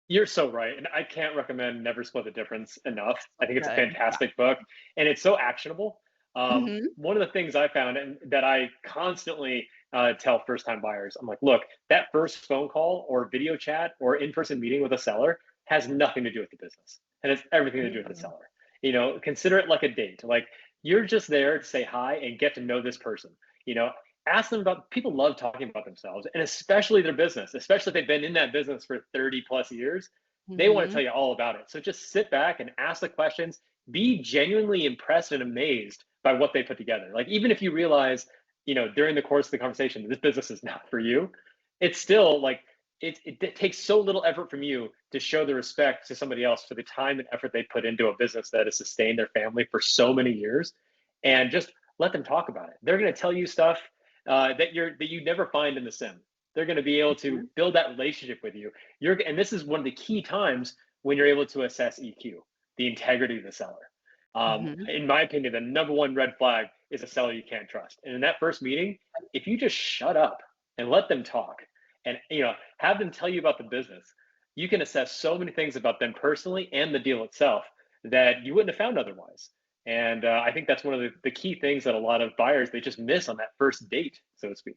You're so right. And I can't recommend Never Split the Difference enough. I think it's a Good. Yeah. fantastic book and it's so actionable. Hmm. One of the things I found and that I constantly tell first time buyers, I'm like, look, that first phone call or video chat or in person meeting with a seller has nothing to do with the business and it's everything to do with the seller. Consider it like a date. Like you're just there to say hi and get to know this person. You know, ask them about people love talking about themselves and especially their business, especially if they've been in that business for 30 plus years. They want to Hmm. tell you all about it. So just sit back and ask the questions, be genuinely impressed and amazed by what they put together. Like even if you realize, during the course of the conversation, this business is not for you, it's still like it takes so little effort from you to show the respect to somebody else for the time and effort they put into a business that has sustained their family for so many years, and just let them talk about it. They're going to tell you stuff that you never find in the sim. They're going to be able to build that relationship with you. And this is one of the key times when you're able to assess EQ, the integrity of the seller. Hmm. In my opinion, the number one red flag is a seller you can't trust. And in that first meeting, if you just shut up and let them talk, and have them tell you about the business, you can assess so many things about them personally and the deal itself that you wouldn't have found otherwise. And I think that's one of the key things that a lot of buyers they just miss on that first date, so to speak.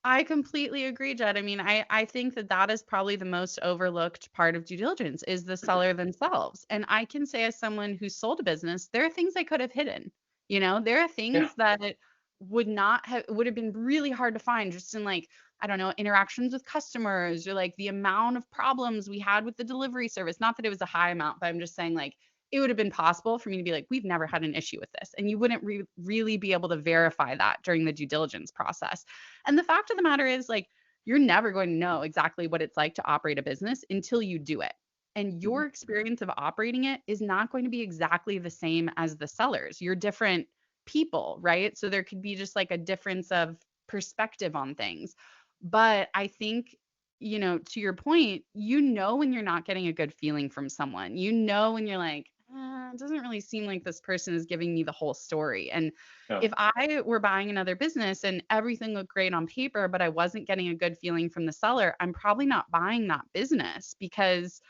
I completely agree, Jed. I mean, I think that that is probably the most overlooked part of due diligence is the seller themselves. And I can say as someone who sold a business, there are things I could have hidden. There are Yeah, things that would have been really hard to find just in like, I don't know, interactions with customers or like the amount of problems we had with the delivery service. Not that it was a high amount, but I'm just saying like it would have been possible for me to be like, we've never had an issue with this. And you wouldn't really be able to verify that during the due diligence process. And the fact of the matter is, like, you're never going to know exactly what it's like to operate a business until you do it. And Mhm. your experience of operating it is not going to be exactly the same as the sellers. You're different people, right? So there could be just like a difference of perspective on things. But I think, to your point, when you're not getting a good feeling from someone, when you're like, it doesn't really seem like this person is giving me the whole story. And Yeah. if I were buying another business and everything looked great on paper, but I wasn't getting a good feeling from the seller, I'm probably not buying that business because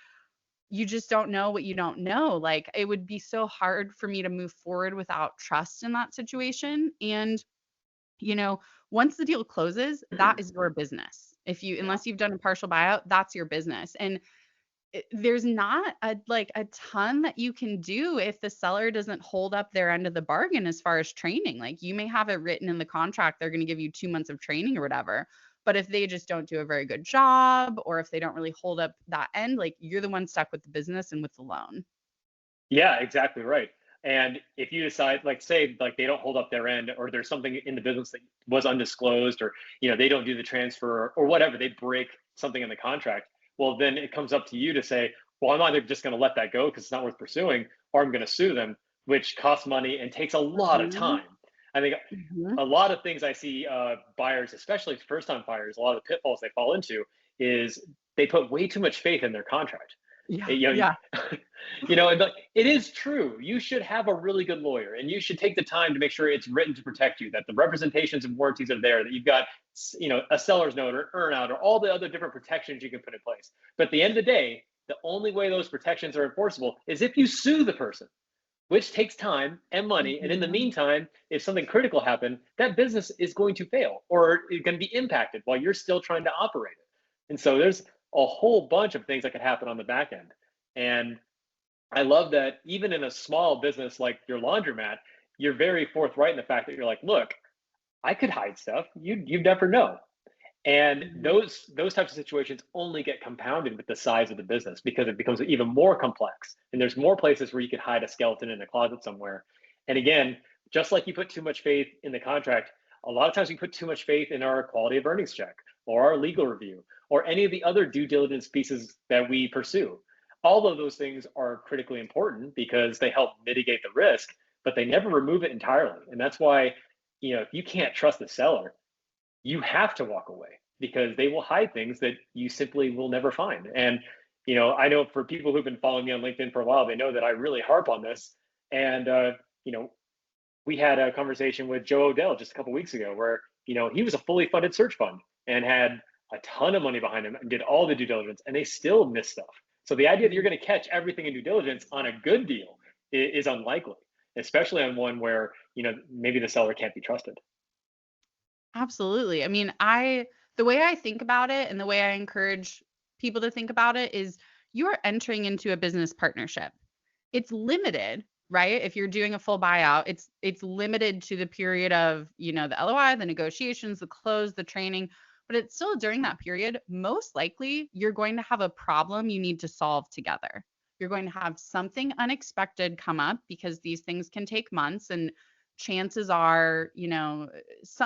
you just don't know what you don't know. Like, it would be so hard for me to move forward without trust in that situation. And, you know, once the deal closes, that is your business. Yeah. Unless you've done a partial buyout, that's your business. And there's not a ton that you can do if the seller doesn't hold up their end of the bargain as far as training. Like, you may have it written in the contract, they're going to give you 2 months of training or whatever. But if they just don't do a very good job, or if they don't really hold up that end, like, you're the one stuck with the business and with the loan. Yeah, exactly right. And if you decide, like, say, like they don't hold up their end, or there's something in the business that was undisclosed, or they don't do the transfer or whatever, they break something in the contract. Well, then it comes up to you to say, well, I'm either just going to let that go because it's not worth pursuing, or I'm going to sue them, which costs money and takes a lot of Mhm. time. I think Mhm. a lot of things I see buyers, especially first-time buyers, a lot of the pitfalls they fall into is they put way too much faith in their contract. Yeah. You know, Yeah. and like, it is true. You should have a really good lawyer, and you should take the time to make sure it's written to protect you, that the representations and warranties are there, that you've got, a seller's note or earn out or all the other different protections you can put in place. But at the end of the day, the only way those protections are enforceable is if you sue the person, which takes time and money. And in the Mhm. meantime, if something critical happened, that business is going to fail or it's going to be impacted while you're still trying to operate it. And so there's a whole bunch of things that could happen on the back end. And I love that even in a small business like your laundromat, you're very forthright in the fact that you're like, look, I could hide stuff. You never know. And Mhm. those types of situations only get compounded with the size of the business because it becomes even more complex. And there's more places where you could hide a skeleton in a closet somewhere. And again, just like you put too much faith in the contract, a lot of times we put too much faith in our quality of earnings check or our legal review or any of the other due diligence pieces that we pursue. All of those things are critically important because they help mitigate the risk, but they never remove it entirely. And that's why, if you can't trust the seller, you have to walk away because they will hide things that you simply will never find. And, I know for people who've been following me on LinkedIn for a while, they know that I really harp on this. And, you know, we had a conversation with Joe Odell just a couple weeks ago where, he was a fully funded search fund and had a ton of money behind him and did all the due diligence and they still miss stuff. So the idea that you're Mhm. going to catch everything in due diligence on a good deal is unlikely, especially on one where, maybe the seller can't be trusted. Absolutely. I mean, the way I think about it and the way I encourage people to think about it is, you are entering into a business partnership. It's limited, right? If you're doing a full buyout, it's limited to the period of, the LOI, the negotiations, the close, the training, but it's still during that period, most likely you're going to have a problem you need to solve together. You're going to have something unexpected come up because these things can take months, and chances are,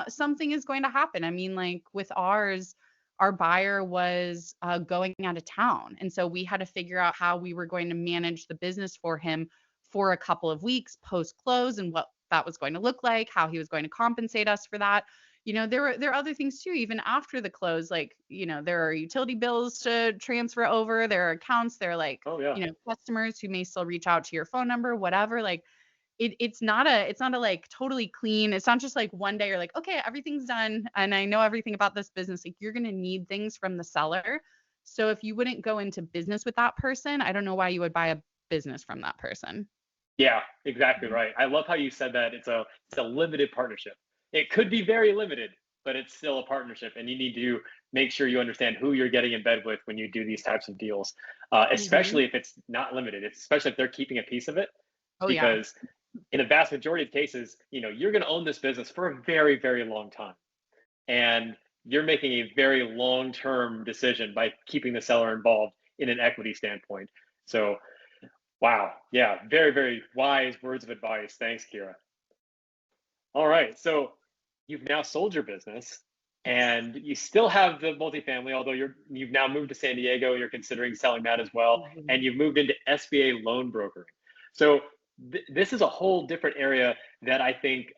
something is going to happen. I mean, like with ours, our buyer was going out of town. And so we had to figure out how we were going to manage the business for him for a couple of weeks post close, and what that was going to look like, how he was going to compensate us for that. There are other things too, even after the close, like, there are utility bills to transfer over, there are accounts, there are like, Oh yeah. customers who may still reach out to your phone number, whatever. Like, it's not a like totally clean. It's not just like one day you're like, okay, everything's done and I know everything about this business. Like, you're going to need things from the seller. So if you wouldn't go into business with that person, I don't know why you would buy a business from that person. Yeah, exactly right. I love how you said that it's a limited partnership. It could be very limited, but it's still a partnership, and you need to make sure you understand who you're getting in bed with when you do these types of deals, Hmm. especially if it's not limited. Especially if they're keeping a piece of it, Oh yeah. because in a vast majority of cases, you're going to own this business for a very, very long time. And you're making a very long-term decision by keeping the seller involved in an equity standpoint. So, wow. Yeah, very, very wise words of advice. Thanks, Kira. All right. So you've now sold your business Yes. and you still have the multifamily, although you've now moved to San Diego, you're considering selling that as well, and Mhm. you've moved into SBA loan brokering. So this is a whole different area that I think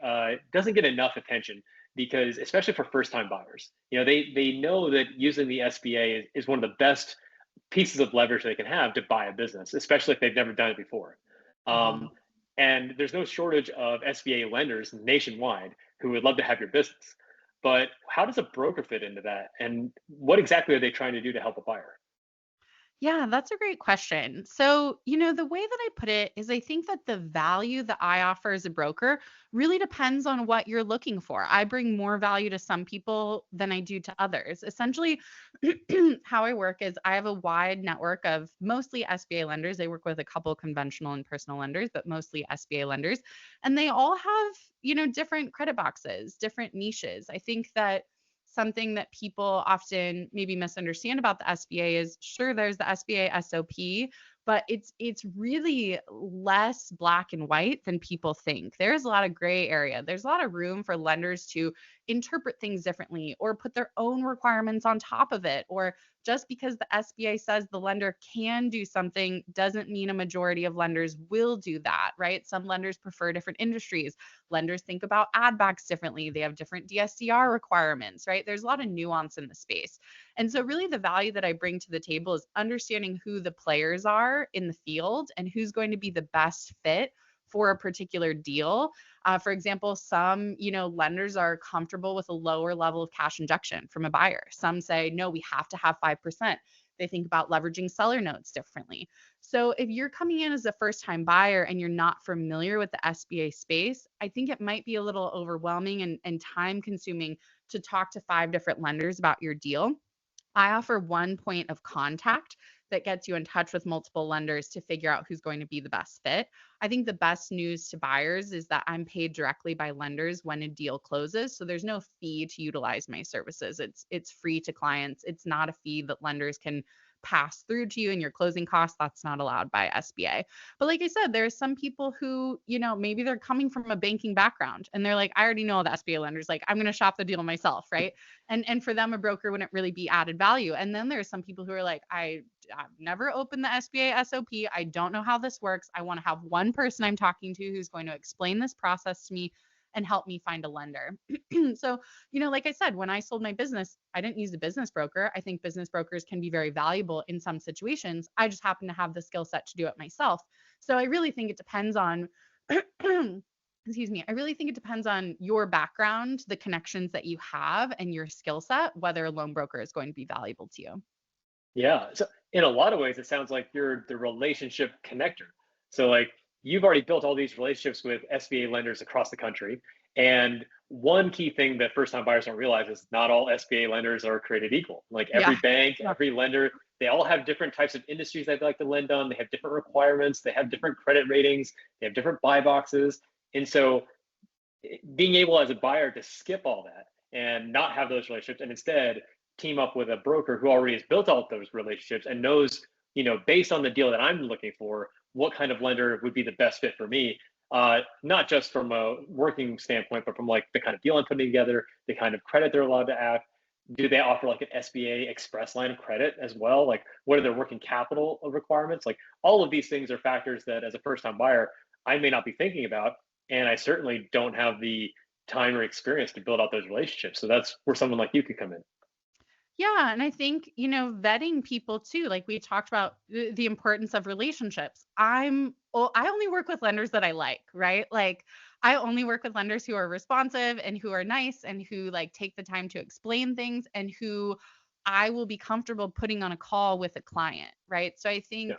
doesn't get enough attention because, especially for first-time buyers, they know that using the SBA is one of the best pieces of leverage they can have to buy a business, especially if they've never done it before. Mhm. Um, and there's no shortage of SBA lenders nationwide who would love to have your business. But how does a broker fit into that? And what exactly are they trying to do to help a buyer? Yeah, that's a great question. So, the way that I put it is I think that the value that I offer as a broker really depends on what you're looking for. I bring more value to some people than I do to others. Essentially, how I work is I have a wide network of mostly SBA lenders. I work with a couple conventional and personal lenders, but mostly SBA lenders. And they all have, different credit boxes, different niches. I think that something that people often maybe misunderstand about the SBA is sure there's the SBA SOP, but it's really less black and white than people think. There's a lot of gray area. There's a lot of room for lenders to interpret things differently or put their own requirements on top of it, or just because the SBA says the lender can do something doesn't mean a majority of lenders will do that, right? Some lenders prefer different industries. Lenders think about ad backs differently. They have different DSCR requirements, right? There's a lot of nuance in the space. And so, really, the value that I bring to the table is understanding who the players are in the field and who's going to be the best fit for a particular deal. For example, some lenders are comfortable with a lower level of cash injection from a buyer. Some say no, we have to have 5%. They think about leveraging seller notes differently. So if you're coming in as a first time buyer and you're not familiar with the SBA space, I think it might be a little overwhelming and time consuming to talk to 5 different lenders about your deal. I offer one point of contact that gets you in touch with multiple lenders to figure out who's going to be the best fit. I think the best news to buyers is that I'm paid directly by lenders when a deal closes, so there's no fee to utilize my services. It's free to clients. It's not a fee that lenders can pass through to you in your closing costs. That's not allowed by SBA. But like I said, there are some people who, maybe they're coming from a banking background and they're like, I already know the SBA lenders, like I'm going to shop the deal myself, right? And for them a broker wouldn't really be added value. And then there's some people who are like, I've never opened the SBA SOP. I don't know how this works. I want to have one person I'm talking to who's going to explain this process to me and help me find a lender. So, like I said, when I sold my business, I didn't use a business broker. I think business brokers can be very valuable in some situations. I just happen to have the skill set to do it myself. So I really think it depends on excuse me, I really think it depends on your background, the connections that you have, and your skill set, whether a loan broker is going to be valuable to you. Yeah. So in a lot of ways, it sounds like you're the relationship connector. So like you've already built all these relationships with SBA lenders across the country. And one key thing that first time buyers don't realize is not all SBA lenders are created equal. Like every Yeah. bank, Yeah. every lender, they all have different types of industries they'd like to lend on. They have different requirements. They have different credit ratings. They have different buy boxes. And so being able as a buyer to skip all that and not have those relationships and instead team up with a broker who already has built out those relationships and knows, based on the deal that I'm looking for, what kind of lender would be the best fit for me. Not just from a working standpoint, but from like the kind of deal I'm putting together, the kind of credit they're allowed to have. Do they offer like an SBA express line of credit as well? Like, what are their working capital requirements? Like, all of these things are factors that, as a first time buyer, I may not be thinking about, and I certainly don't have the time or experience to build out those relationships. So that's where someone like you could come in. Yeah, and I think, vetting people too, like we talked about the importance of relationships. I only work with lenders that I like, right? Like I only work with lenders who are responsive and who are nice and who like take the time to explain things and who I will be comfortable putting on a call with a client, right? So I Yeah. think,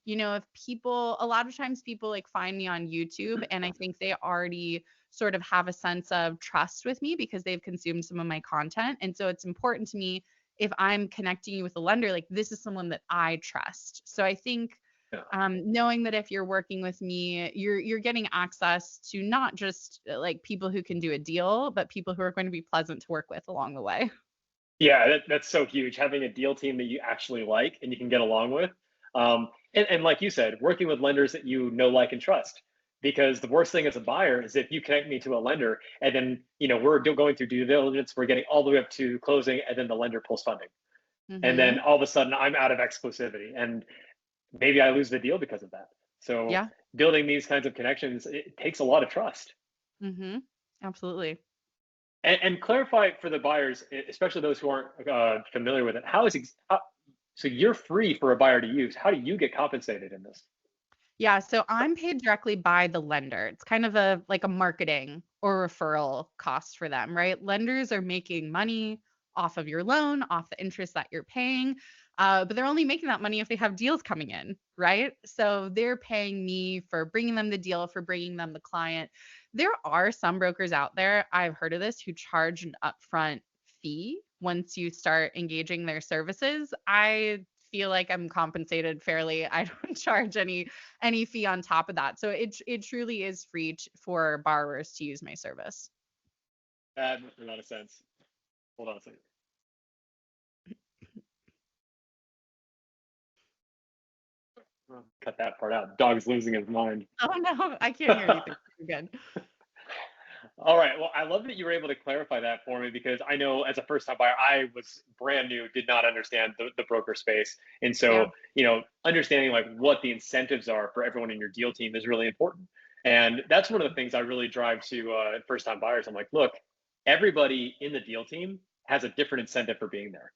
if people a lot of times people like find me on YouTube and I think they already sort of have a sense of trust with me because they've consumed some of my content. And so it's important to me if I'm connecting you with a lender, like this is someone that I trust. So I think Yeah. Knowing that if you're working with me, you're getting access to not just like people who can do a deal, but people who are going to be pleasant to work with along the way. Yeah, that's so huge. Having a deal team that you actually like and you can get along with. And like you said, working with lenders that you know, like, and trust. Because the worst thing as a buyer is if you connect me to a lender and then, we're going through due diligence, we're getting all the way up to closing, and then the lender pulls funding. And then Hmm. all of a sudden I'm out of exclusivity. And maybe I lose the deal because of that. So Yeah. building these kinds of connections, it takes a lot of trust. Hmm. Absolutely. And clarify for the buyers, especially those who aren't familiar with it. So you're free for a buyer to use. How do you get compensated in this? Yeah, so I'm paid directly by the lender. It's kind of a like a marketing or referral cost for them, right? Lenders are making money off of your loan, off the interest that you're paying, but they're only making that money if they have deals coming in, right? So they're paying me for bringing them the deal, for bringing them the client. There are some brokers out there, I've heard of this, who charge an upfront fee once you start engaging their services. I feel like I'm compensated fairly. I don't charge any fee on top of that. So it truly is free for borrowers to use my service. That makes a lot of sense. Hold on a second. Cut that part out. Dog's losing his mind. Oh no, I can't hear anything. You're good. All right. Well, I love that you were able to clarify that for me because I know as a first time buyer, I was brand new, did not understand the broker space. And Yeah. so, understanding like what the incentives are for everyone in your deal team is really important. And that's one of the things I really drive to first time buyers. I'm like, look, everybody in the deal team has a different incentive for being there.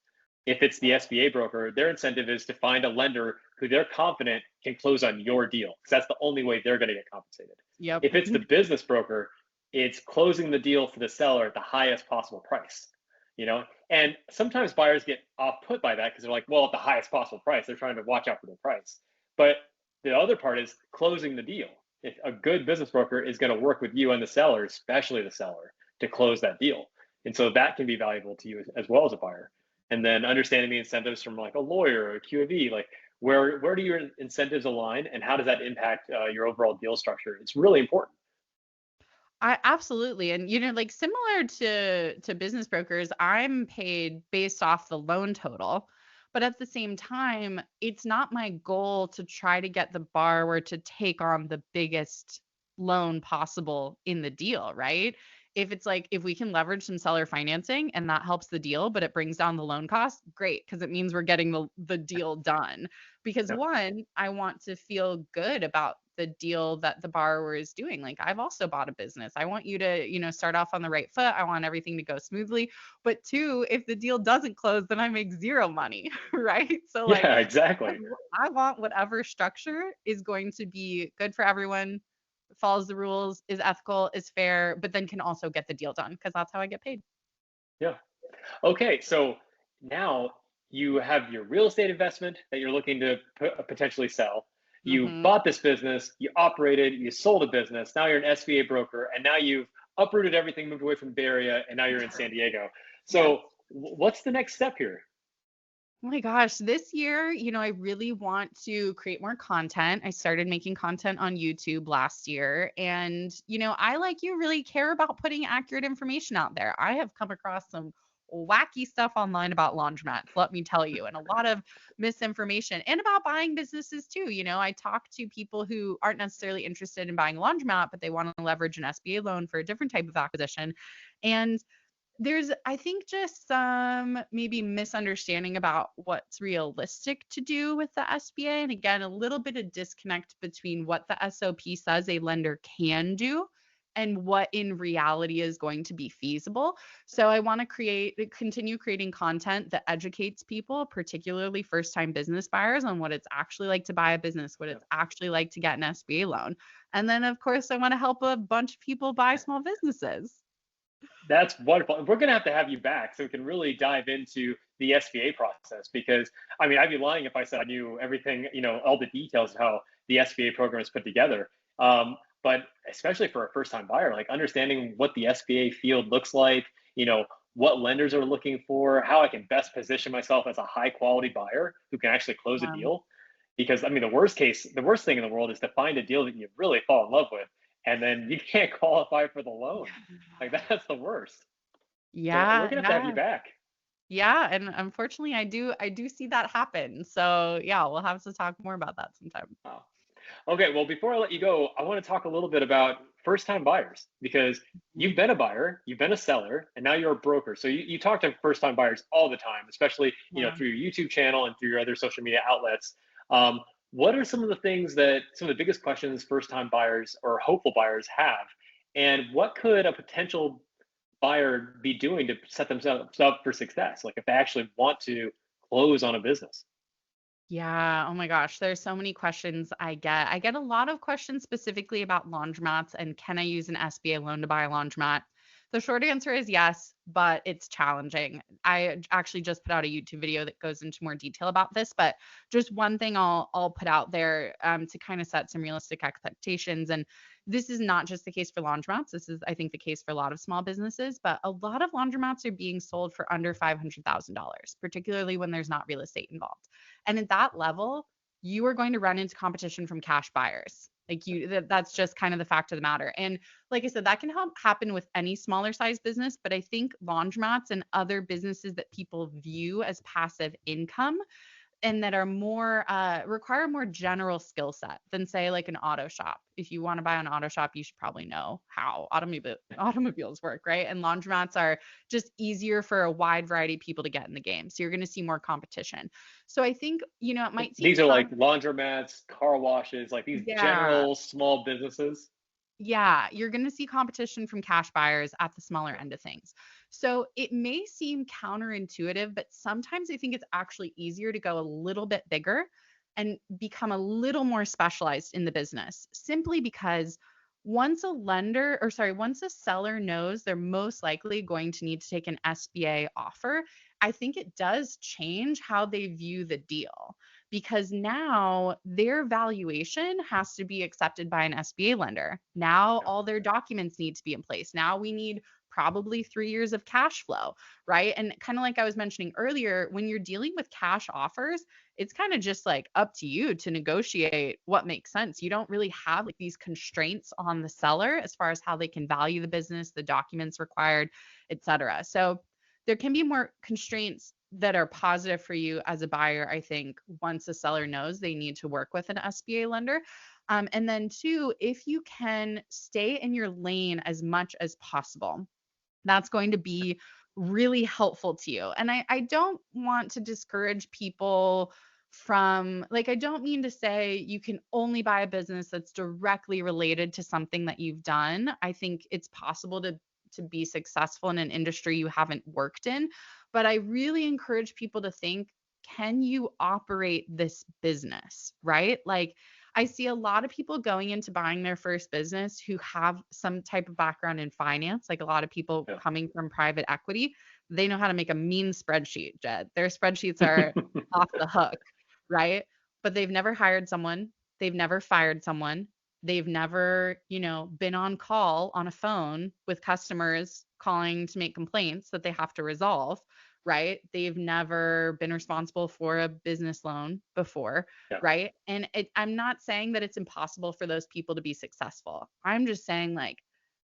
If it's the SBA broker, their incentive is to find a lender who they're confident can close on your deal because that's the only way they're going to get compensated. Yep. If it's the business broker, it's closing the deal for the seller at the highest possible price. And sometimes buyers get off put by that because they're like, well, at the highest possible price, they're trying to watch out for their price. But the other part is closing the deal. If a good business broker is going to work with you and the seller, especially the seller, to close that deal. And so that can be valuable to you as well as a buyer. And then understanding the incentives from like a lawyer or a Q of E, like where do your incentives align and how does that impact your overall deal structure? It's really important. I absolutely. And like similar to business brokers, I'm paid based off the loan total. But at the same time, it's not my goal to try to get the borrower to take on the biggest loan possible in the deal, right? If it's like if we can leverage some seller financing and that helps the deal, but it brings down the loan cost, great, because it means we're getting the deal done. Because Yeah. one, I want to feel good about the deal that the borrower is doing. Like I've also bought a business. I want you to, start off on the right foot. I want everything to go smoothly. But two, if the deal doesn't close, then I make zero money, right? So like Yeah, exactly. I want whatever structure is going to be good for everyone, follows the rules, is ethical, is fair, but then can also get the deal done because that's how I get paid. Yeah. Okay, so now you have your real estate investment that you're looking to potentially sell. You Hmm. bought this business, you operated, you sold a business. Now you're an SBA broker, and now you've uprooted everything, moved away from the Bay Area, and now you're in San Diego. Yes. So, what's the next step here? Oh my gosh, this year, I really want to create more content. I started making content on YouTube last year. And, I, like you, really care about putting accurate information out there. I have come across some wacky stuff online about laundromats, let me tell you, and a lot of misinformation and about buying businesses too. I talk to people who aren't necessarily interested in buying a laundromat, but they want to leverage an SBA loan for a different type of acquisition. And there's, I think, just some maybe misunderstanding about what's realistic to do with the SBA. And again, a little bit of disconnect between what the SOP says a lender can do and what in reality is going to be feasible. So I want to continue creating content that educates people, particularly first time business buyers, on what it's actually like to buy a business, what Yeah. it's actually like to get an SBA loan. And then, of course, I want to help a bunch of people buy small businesses. That's wonderful. We're going to have you back so we can really dive into the SBA process because, I mean, I'd be lying if I said I knew everything, all the details of how the SBA program is put together. But especially for a first time buyer, like understanding what the SBA field looks like, what lenders are looking for, how I can best position myself as a high quality buyer who can actually close a deal. Because I mean, the worst thing in the world is to find a deal that you really fall in love with, and then you can't qualify for the loan. Like that's the worst. So we're Yeah, gonna have to have you yeah. back. Yeah, and unfortunately I do see that happen. So, yeah, we'll have to talk more about that sometime. Wow. Okay, well, before I let you go, I want to talk a little bit about first-time buyers because Mhm. you've been a buyer, you've been a seller, and now you're a broker. So you talk to first-time buyers all the time, especially Yeah. through your YouTube channel and through your other social media outlets. What are some of the things that some of the biggest questions first-time buyers or hopeful buyers have, and what could a potential buyer be doing to set themselves up for success? Like if they actually want to close on a business. Yeah, oh my gosh, there's so many questions I get. I get a lot of questions specifically about laundromats and can I use an SBA loan to buy a laundromat? The short answer is yes, but it's challenging. I actually just put out a YouTube video that goes into more detail about this, but just one thing I'll put out there to kind of set some realistic expectations. And this is not just the case for laundromats. This is, I think, the case for a lot of small businesses, but a lot of laundromats are being sold for under $500,000, particularly when there's not real estate involved. And at that level, you are going to run into competition from cash buyers. That's just kind of the fact of the matter. And like I said, that can help happen with any smaller size business, but I think laundromats and other businesses that people view as passive income and that are more require a more general skill set than say like an auto shop. If you want to buy an auto shop, you should probably know how automobiles work, right? And laundromats are just easier for a wide variety of people to get in the game. So you're going to see more competition. So I think, it might seem These are tough. like laundromats, car washes, like these Yeah. general small businesses. Yeah, you're going to see competition from cash buyers at the smaller end of things. So it may seem counterintuitive, but sometimes I think it's actually easier to go a little bit bigger and become a little more specialized in the business simply because once a seller knows they're most likely going to need to take an SBA offer, I think it does change how they view the deal because now their valuation has to be accepted by an SBA lender. Now Yeah. all their documents need to be in place. Now we need probably 3 years of cash flow, right? And kind of like I was mentioning earlier, when you're dealing with cash offers, it's kind of just like up to you to negotiate what makes sense. You don't really have like these constraints on the seller as far as how they can value the business, the documents required, et cetera. So there can be more constraints that are positive for you as a buyer, I think, once a seller knows they need to work with an SBA lender. And then, two, if you can stay in your lane as much as possible, that's going to be really helpful to you. And I don't want to discourage people from, like, I don't mean to say you can only buy a business that's directly related to something that you've done. I think it's possible to be successful in an industry you haven't worked in, but I really encourage people to think, can you operate this business, right? Like, I see a lot of people going into buying their first business who have some type of background in finance, like a lot of people Yeah. coming from private equity. They know how to make a mean spreadsheet, Jed. Their spreadsheets are off the hook, right? But they've never hired someone, they've never fired someone, they've never, been on call on a phone with customers calling to make complaints that they have to resolve, right? They've never been responsible for a business loan before, Yeah. right? And I'm not saying that it's impossible for those people to be successful. I'm just saying, like,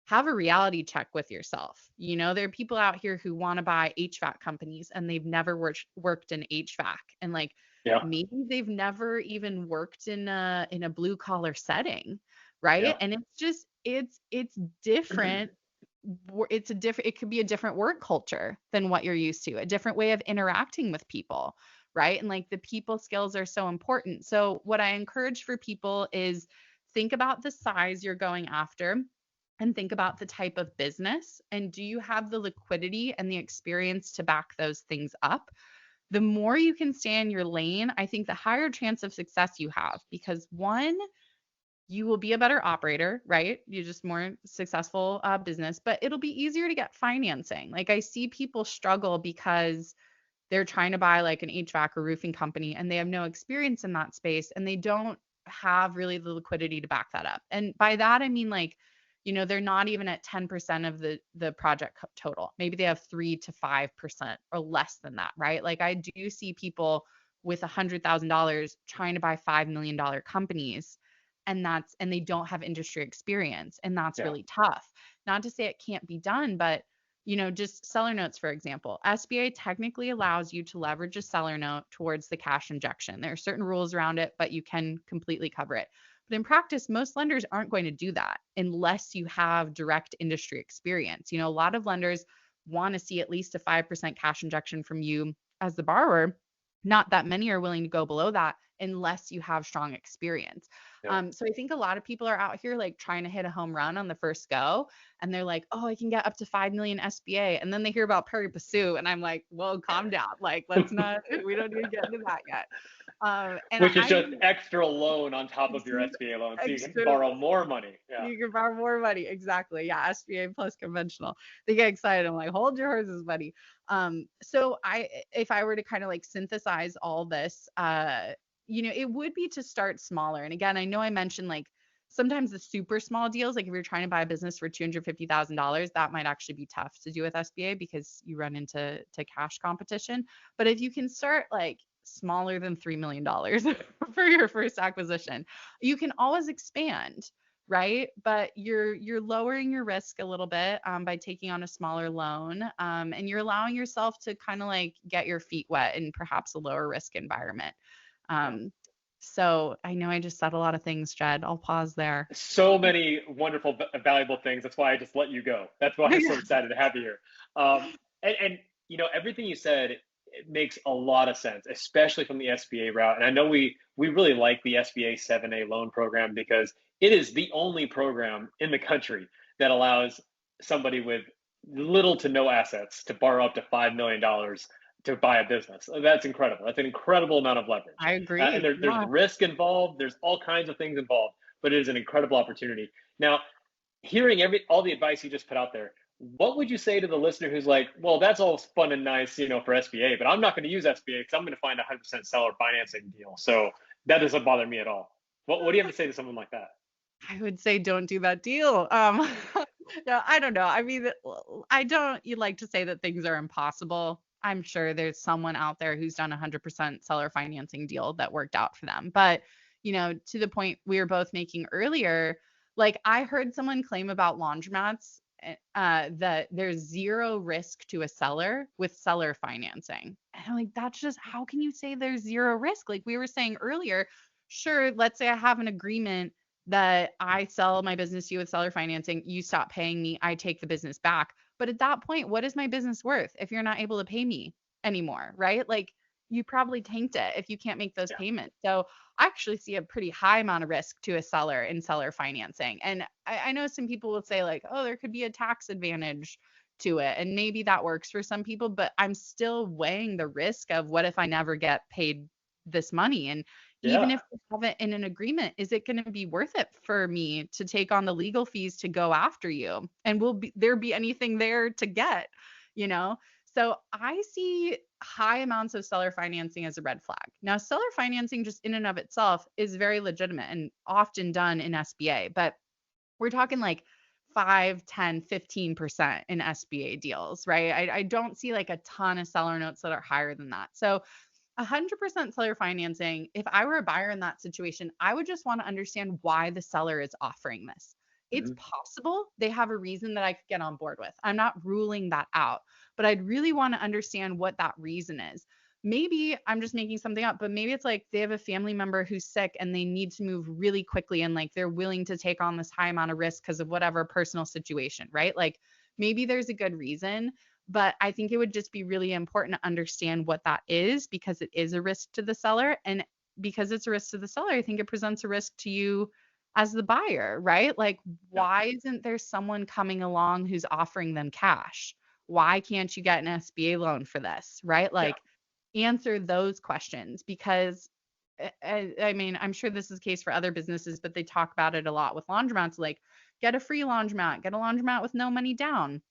have a reality check with yourself. There are people out here who want to buy HVAC companies and they've never worked in HVAC, and like Yeah. maybe they've never even worked in a blue collar setting, right? Yeah. And it's just it's different. It could be a different work culture than what you're used to, a different way of interacting with people, right? And like the people skills are so important. So what I encourage for people is think about the size you're going after and think about the type of business, and do you have the liquidity and the experience to back those things up? The more you can stay in your lane, I think the higher chance of success you have, because one, you will be a better operator, right? You're just more successful business, but it'll be easier to get financing. Like I see people struggle because they're trying to buy like an HVAC or roofing company and they have no experience in that space and they don't have really the liquidity to back that up. And by that I mean, like, they're not even at 10% of the project total. Maybe they have 3 to 5% or less than that, right? Like I do see people with $100,000 trying to buy $5 million companies, and they don't have industry experience, and that's Yeah. really tough. Not to say it can't be done, but just seller notes, for example. SBA technically allows you to leverage a seller note towards the cash injection. There are certain rules around it, but you can completely cover it. But in practice, most lenders aren't going to do that unless you have direct industry experience. A lot of lenders want to see at least a 5% cash injection from you as the borrower. Not that many are willing to go below that unless you have strong experience. Yeah. So I think a lot of people are out here like trying to hit a home run on the first go, and they're like, "Oh, I can get up to 5 million SBA," and then they hear about pari passu, and I'm like, "Whoa, calm down! Like, let's not. We don't need to get into that yet." And Which is I just extra loan on top of it's your SBA loan, so you can extra. borrow more money. Yeah. You can borrow more money. Exactly. Yeah. SBA plus conventional. They get excited. I'm like, hold your horses, buddy. So if I were to kind of like synthesize all this, it would be to start smaller. And again, I know I mentioned like sometimes the super small deals, like if you're trying to buy a business for $250,000, that might actually be tough to do with SBA because you run into cash competition. But if you can start like smaller than $3 million for your first acquisition, you can always expand, right? But you're lowering your risk a little bit by taking on a smaller loan, and you're allowing yourself to kind of like get your feet wet in perhaps a lower risk environment. Yeah. So I know I just said a lot of things, Jed. I'll pause there. So many wonderful, valuable things. That's why I just let you go. That's why I'm so excited to have you here. And everything you said, it makes a lot of sense, especially from the SBA route. And I know we really like the SBA 7A loan program because it is the only program in the country that allows somebody with little to no assets to borrow up to $5 million to buy a business. That's incredible. That's an incredible amount of leverage. I And agree. there's Yeah. risk involved. There's all kinds of things involved, but it is an incredible opportunity. Now, hearing all the advice you just put out there, what would you say to the listener who's like, well, that's all fun and nice, for SBA, but I'm not going to use SBA because I'm going to find a 100% seller financing deal. So that doesn't bother me at all. What do you have to say to someone like that? I would say don't do that deal. No, I don't know. I mean, I don't you like to say that things are impossible. I'm sure there's someone out there who's done a 100% seller financing deal that worked out for them. But, to the point we were both making earlier, like I heard someone claim about laundromats that there's zero risk to a seller with seller financing. And I'm like, that's just how can you say there's zero risk? Like we were saying earlier, sure, let's say I have an agreement that I sell my business to you with seller financing, you stop paying me, I take the business back. But at that point, what is my business worth if you're not able to pay me anymore, right? Like you probably tanked it if you can't make those Yeah. payments. So I actually see a pretty high amount of risk to a seller in seller financing. And I know some people will say like, oh, there could be a tax advantage to it. And maybe that works for some people, but I'm still weighing the risk of what if I never get paid this money? And even Yeah. if we have it in an agreement, is it going to be worth it for me to take on the legal fees to go after you? And will there be anything there to get, you know? So I see high amounts of seller financing as a red flag. Now, seller financing just in and of itself is very legitimate and often done in SBA, but we're talking like 5, 10, 15% in SBA deals, right? I don't see like a ton of seller notes that are higher than that. So 100% seller financing, if I were a buyer in that situation, I would just want to understand why the seller is offering this. It's Mhm. possible they have a reason that I could get on board with. I'm not ruling that out, but I'd really want to understand what that reason is. Maybe I'm just making something up, but maybe it's like they have a family member who's sick and they need to move really quickly and like they're willing to take on this high amount of risk because of whatever personal situation, right? Like maybe there's a good reason, but I think it would just be really important to understand what that is because it is a risk to the seller. And because it's a risk to the seller, I think it presents a risk to you as the buyer, right? Like, Yeah. why isn't there someone coming along who's offering them cash? Why can't you get an SBA loan for this, right? Yeah. Like, answer those questions because I mean, I'm sure this is the case for other businesses, but they talk about it a lot with laundromats, like get a free laundromat, get a laundromat with no money down.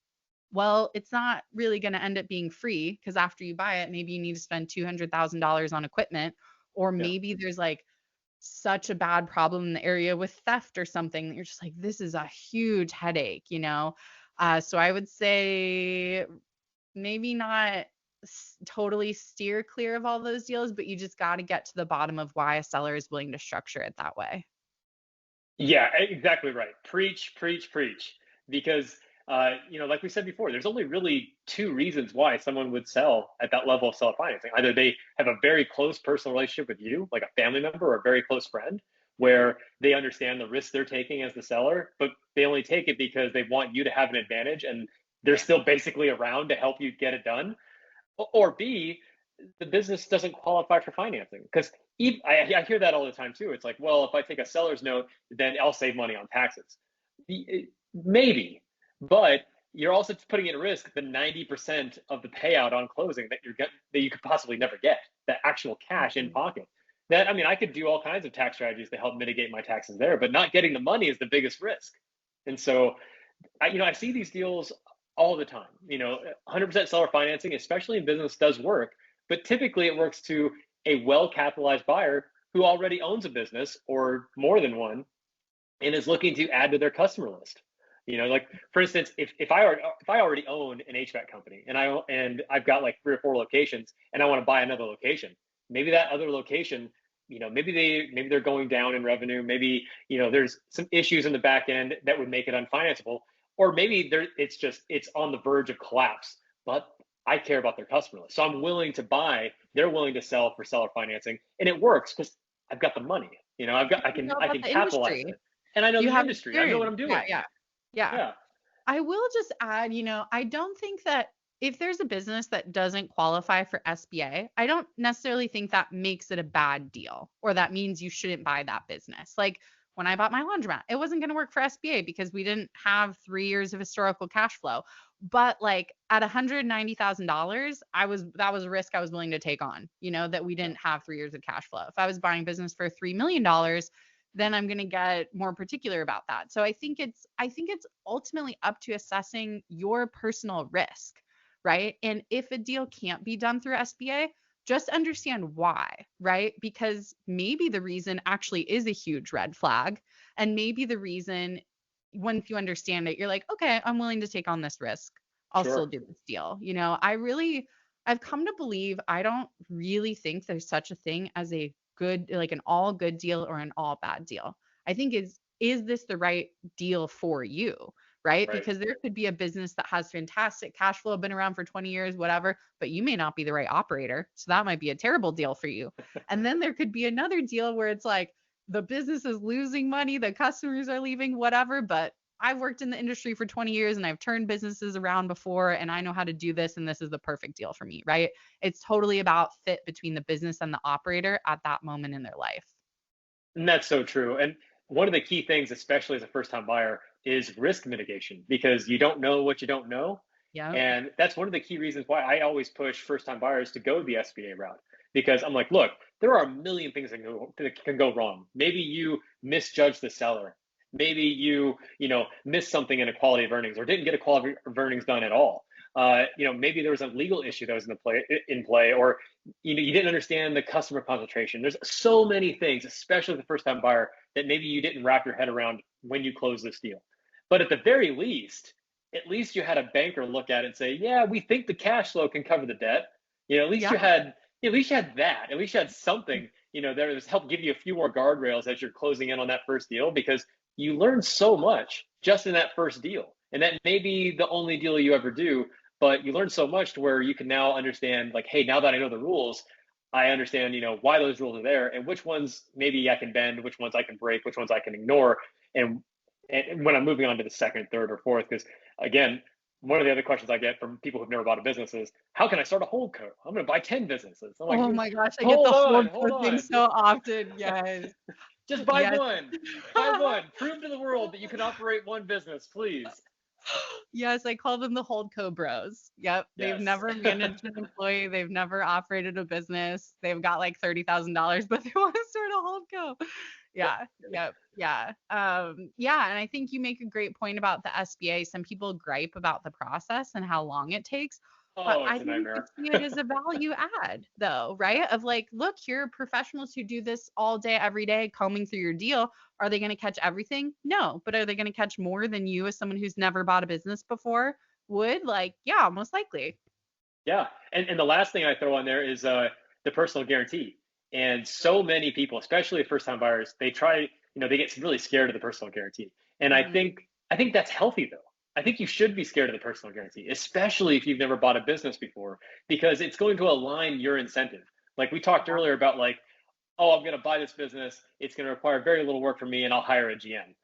Well, it's not really going to end up being free because after you buy it, maybe you need to spend $200,000 on equipment, or Yeah. maybe there's like such a bad problem in the area with theft or something that you're just like, this is a huge headache, you know? So I would say maybe not totally steer clear of all those deals, but you just got to get to the bottom of why a seller is willing to structure it that way. Yeah, exactly right. Preach, preach, preach. Because like we said before, there's only really two reasons why someone would sell at that level of seller financing. Either they have a very close personal relationship with you, like a family member or a very close friend, where they understand the risk they're taking as the seller, but they only take it because they want you to have an advantage and they're still basically around to help you get it done. Or B, the business doesn't qualify for financing because I hear that all the time too. It's like, well, if I take a seller's note, then I'll save money on taxes. Maybe, but you're also putting at risk the 90% of the payout on closing that you could possibly never get, the actual cash in Mhm. pocket. That I mean, I could do all kinds of tax strategies to help mitigate my taxes there, but not getting the money is the biggest risk. And so I see these deals all the time. 100% seller financing, especially in business, does work, but typically it works to a well-capitalized buyer who already owns a business or more than one and is looking to add to their customer list. Like for instance, if I already own an HVAC company and I've got like 3 or 4 locations and I want to buy another location, maybe that other location, maybe they're going down in revenue, maybe there's some issues in the back end that would make it unfinanceable, or maybe it's on the verge of collapse, but I care about their customer list, so I'm willing to buy. They're willing to sell for seller financing, and it works because I've got the money. I You can know I about can the capitalize industry. it, and I know You the have industry. I know what experience. I'm Yeah, doing. yeah. Yeah. Yeah, I will just add, I don't think that if there's a business that doesn't qualify for SBA, I don't necessarily think that makes it a bad deal or that means you shouldn't buy that business. Like when I bought my laundromat, it wasn't going to work for SBA because we didn't have 3 years of historical cash flow. But like at $190,000, that was a risk I was willing to take on, that we yeah, didn't have 3 years of cash flow. If I was buying business for $3 million, then I'm going to get more particular about that. So I think it's ultimately up to assessing your personal risk, right? And if a deal can't be done through SBA, just understand why, right? Because maybe the reason actually is a huge red flag, and maybe the reason, once you understand it, you're like, okay, I'm willing to take on this risk. I'll still sure. do this deal. I've come to believe I don't really think there's such a thing as a good, like an all good deal or an all bad deal. I think is this the right deal for you? Right? Right. Because there could be a business that has fantastic cash flow, been around for 20 years, whatever, but you may not be the right operator. So that might be a terrible deal for you. And then there could be another deal where it's like the business is losing money, the customers are leaving, whatever, but I've worked in the industry for 20 years and I've turned businesses around before and I know how to do this and this is the perfect deal for me, right? It's totally about fit between the business and the operator at that moment in their life. And that's so true. And one of the key things, especially as a first time buyer, is risk mitigation because you don't know what you don't know. Yep. And that's one of the key reasons why I always push first time buyers to go the SBA route because I'm like, look, there are a million things that can go wrong. Maybe you misjudge the seller. Maybe you missed something in a quality of earnings or didn't get a quality of earnings done at all. Maybe there was a legal issue that was in play, or you didn't understand the customer concentration. There's so many things, especially the first time buyer, that maybe you didn't wrap your head around when you close this deal. But at least you had a banker look at it and say, yeah, we think the cash flow can cover the debt. At least Yeah. you had that. At least you had something, that was help give you a few more guardrails as you're closing in on that first deal because you learn so much just in that first deal. And that may be the only deal you ever do, but you learn so much to where you can now understand, like, hey, now that I know the rules, I understand, why those rules are there and which ones maybe I can bend, which ones I can break, which ones I can ignore. And and when I'm moving on to the second, third, or fourth, because again, one of the other questions I get from people who've never bought a business is, how can I start a hold co? I'm going to buy 10 businesses. I'm like, Oh my gosh, I get hold the on, hold hold code thing on. so often. Yes. Just buy Yes. one. Buy one. Prove to the world that you can operate one business, please. Yes, I call them the Holdco bros. Yep. They've Yes. never managed an employee. They've never operated a business. They've got like $30,000, but they want to start a Holdco. Yep. Yeah. Yep. Yeah. Yeah. And I think you make a great point about the SBA. Some people gripe about the process and how long it takes. But Oh, I it's a think you nightmare. see it as a value add, though, right? Of like, look, here are professionals who do this all day, every day, combing through your deal. Are they going to catch everything? No. But are they going to catch more than you as someone who's never bought a business before would? Like, yeah, most likely. Yeah. And the last thing I throw on there is the personal guarantee. And so many people, especially first time buyers, they try, they get really scared of the personal guarantee. And Mhm. I think that's healthy though. I think you should be scared of the personal guarantee, especially if you've never bought a business before, because it's going to align your incentive. Like we talked Yeah. earlier about like, oh, I'm going to buy this business. It's going to require very little work from me and I'll hire a GM.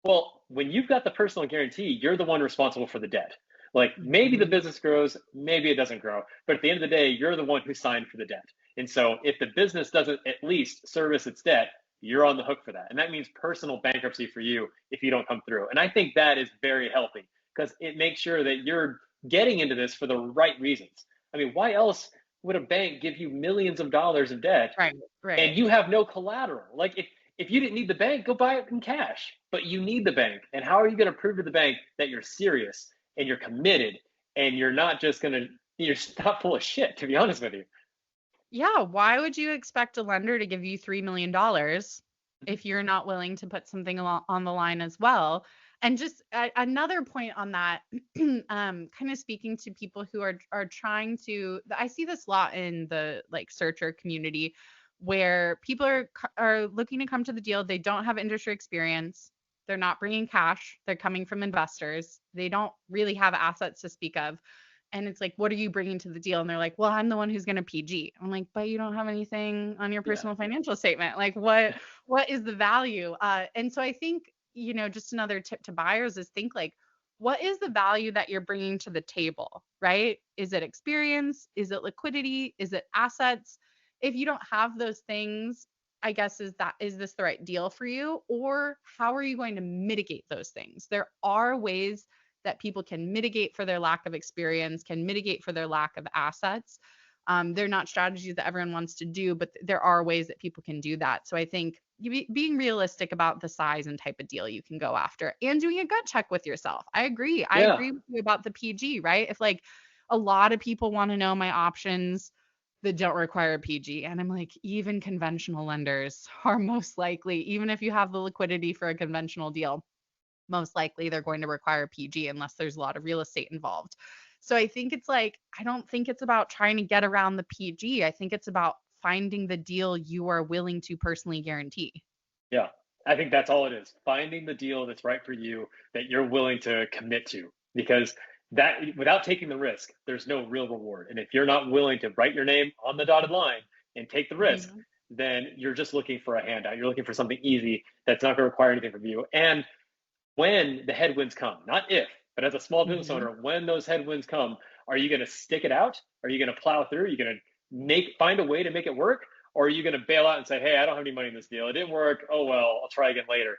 Well, when you've got the personal guarantee, you're the one responsible for the debt. Like maybe the Mhm. business grows, maybe it doesn't grow, but at the end of the day, you're the one who signed for the debt. And so if the business doesn't at least service its debt, you're on the hook for that. And that means personal bankruptcy for you if you don't come through. And I think that is very healthy because it makes sure that you're getting into this for the right reasons. I mean, why else would a bank give you millions of dollars of debt Right, right. and you have no collateral? Like if you didn't need the bank, go buy it in cash. But you need the bank. And how are you going to prove to the bank that you're serious and you're committed and you're not just going to you're not full of shit, to be honest with you? Yeah, why would you expect a lender to give you $3 million Mhm. if you're not willing to put something on the line as well? And just another point on that, kind of speaking to people who are trying to, I see this a lot in the like searcher community, where people are looking to come to the deal. They don't have industry experience. They're not bringing cash. They're coming from investors. They don't really have assets to speak of. And it's like, what are you bringing to the deal? And they're like, well, I'm the one who's going to PG. I'm like, but you don't have anything on your Yeah. personal financial statement. Like, what is the value? And so I think, just another tip to buyers is think like, what is the value that you're bringing to the table, right? Is it experience? Is it liquidity? Is it assets? If you don't have those things, I guess is this the right deal for you? Or how are you going to mitigate those things? There are ways that people can mitigate for their lack of experience, can mitigate for their lack of assets. They're not strategies that everyone wants to do, but there are ways that people can do that. So I think being realistic about the size and type of deal you can go after and doing a gut check with yourself. I agree. I Yeah. agree with you about the PG, right? If like a lot of people want to know my options that don't require a PG. And I'm like, even conventional lenders are most likely, even if you have the liquidity for a conventional deal, most likely they're going to require PG unless there's a lot of real estate involved. So I think it's like, I don't think it's about trying to get around the PG. I think it's about finding the deal you are willing to personally guarantee. Yeah, I think that's all it is. Finding the deal that's right for you that you're willing to commit to because that without taking the risk, there's no real reward. And if you're not willing to write your name on the dotted line and take the risk, Mhm. then you're just looking for a handout. You're looking for something easy that's not going to require anything from you. And when the headwinds come, not if, but as a small business Mhm. owner, when those headwinds come, are you going to stick it out? Are you going to plow through? Are you going to find a way to make it work? Or are you going to bail out and say, hey, I don't have any money in this deal. It didn't work. Oh, well, I'll try again later.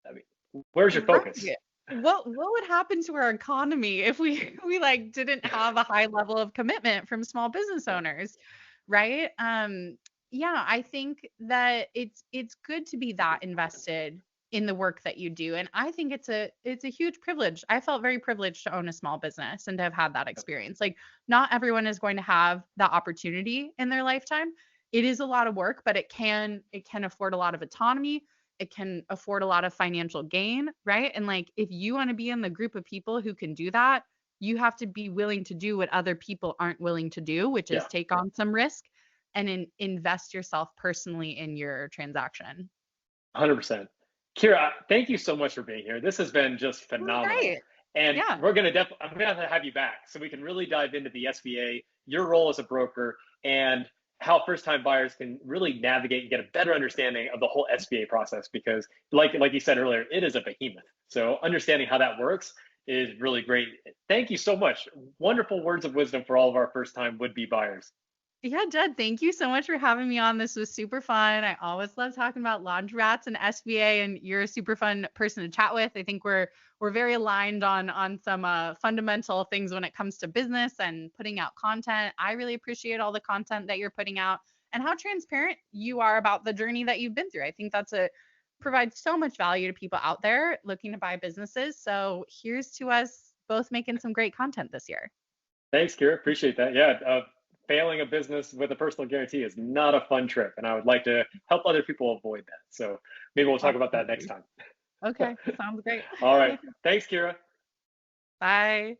I mean, where's your focus? Right. What would happen to our economy if we we like didn't have a high level of commitment from small business Yeah. owners, right? Yeah, I think that it's good to be that invested in the work that you do, and I think it's a huge privilege. I felt very privileged to own a small business and to have had that experience. Like not everyone is going to have that opportunity in their lifetime. It is a lot of work, but it can afford a lot of autonomy. It can afford a lot of financial gain, right? And like if you want to be in the group of people who can do that, you have to be willing to do what other people aren't willing to do, which is Yeah. take on some risk and invest yourself personally in your transaction. 100%. Kira, thank you so much for being here. This has been just It was phenomenal. great. And Yeah. I'm going to have you back so we can really dive into the SBA, your role as a broker, and how first time buyers can really navigate and get a better understanding of the whole SBA process. Because, like you said earlier, it is a behemoth. So, understanding how that works is really great. Thank you so much. Wonderful words of wisdom for all of our first time would be buyers. Yeah, Jed, thank you so much for having me on. This was super fun. I always love talking about laundromats and SBA, and you're a super fun person to chat with. I think we're very aligned on some fundamental things when it comes to business and putting out content. I really appreciate all the content that you're putting out and how transparent you are about the journey that you've been through. I think provides so much value to people out there looking to buy businesses. So here's to us both making some great content this year. Thanks, Kira. Appreciate that. Yeah, failing a business with a personal guarantee is not a fun trip, and I would like to help other people avoid that. So maybe we'll talk about that next Absolutely. time. Okay, sounds great. All right. Thanks, Kira. Bye.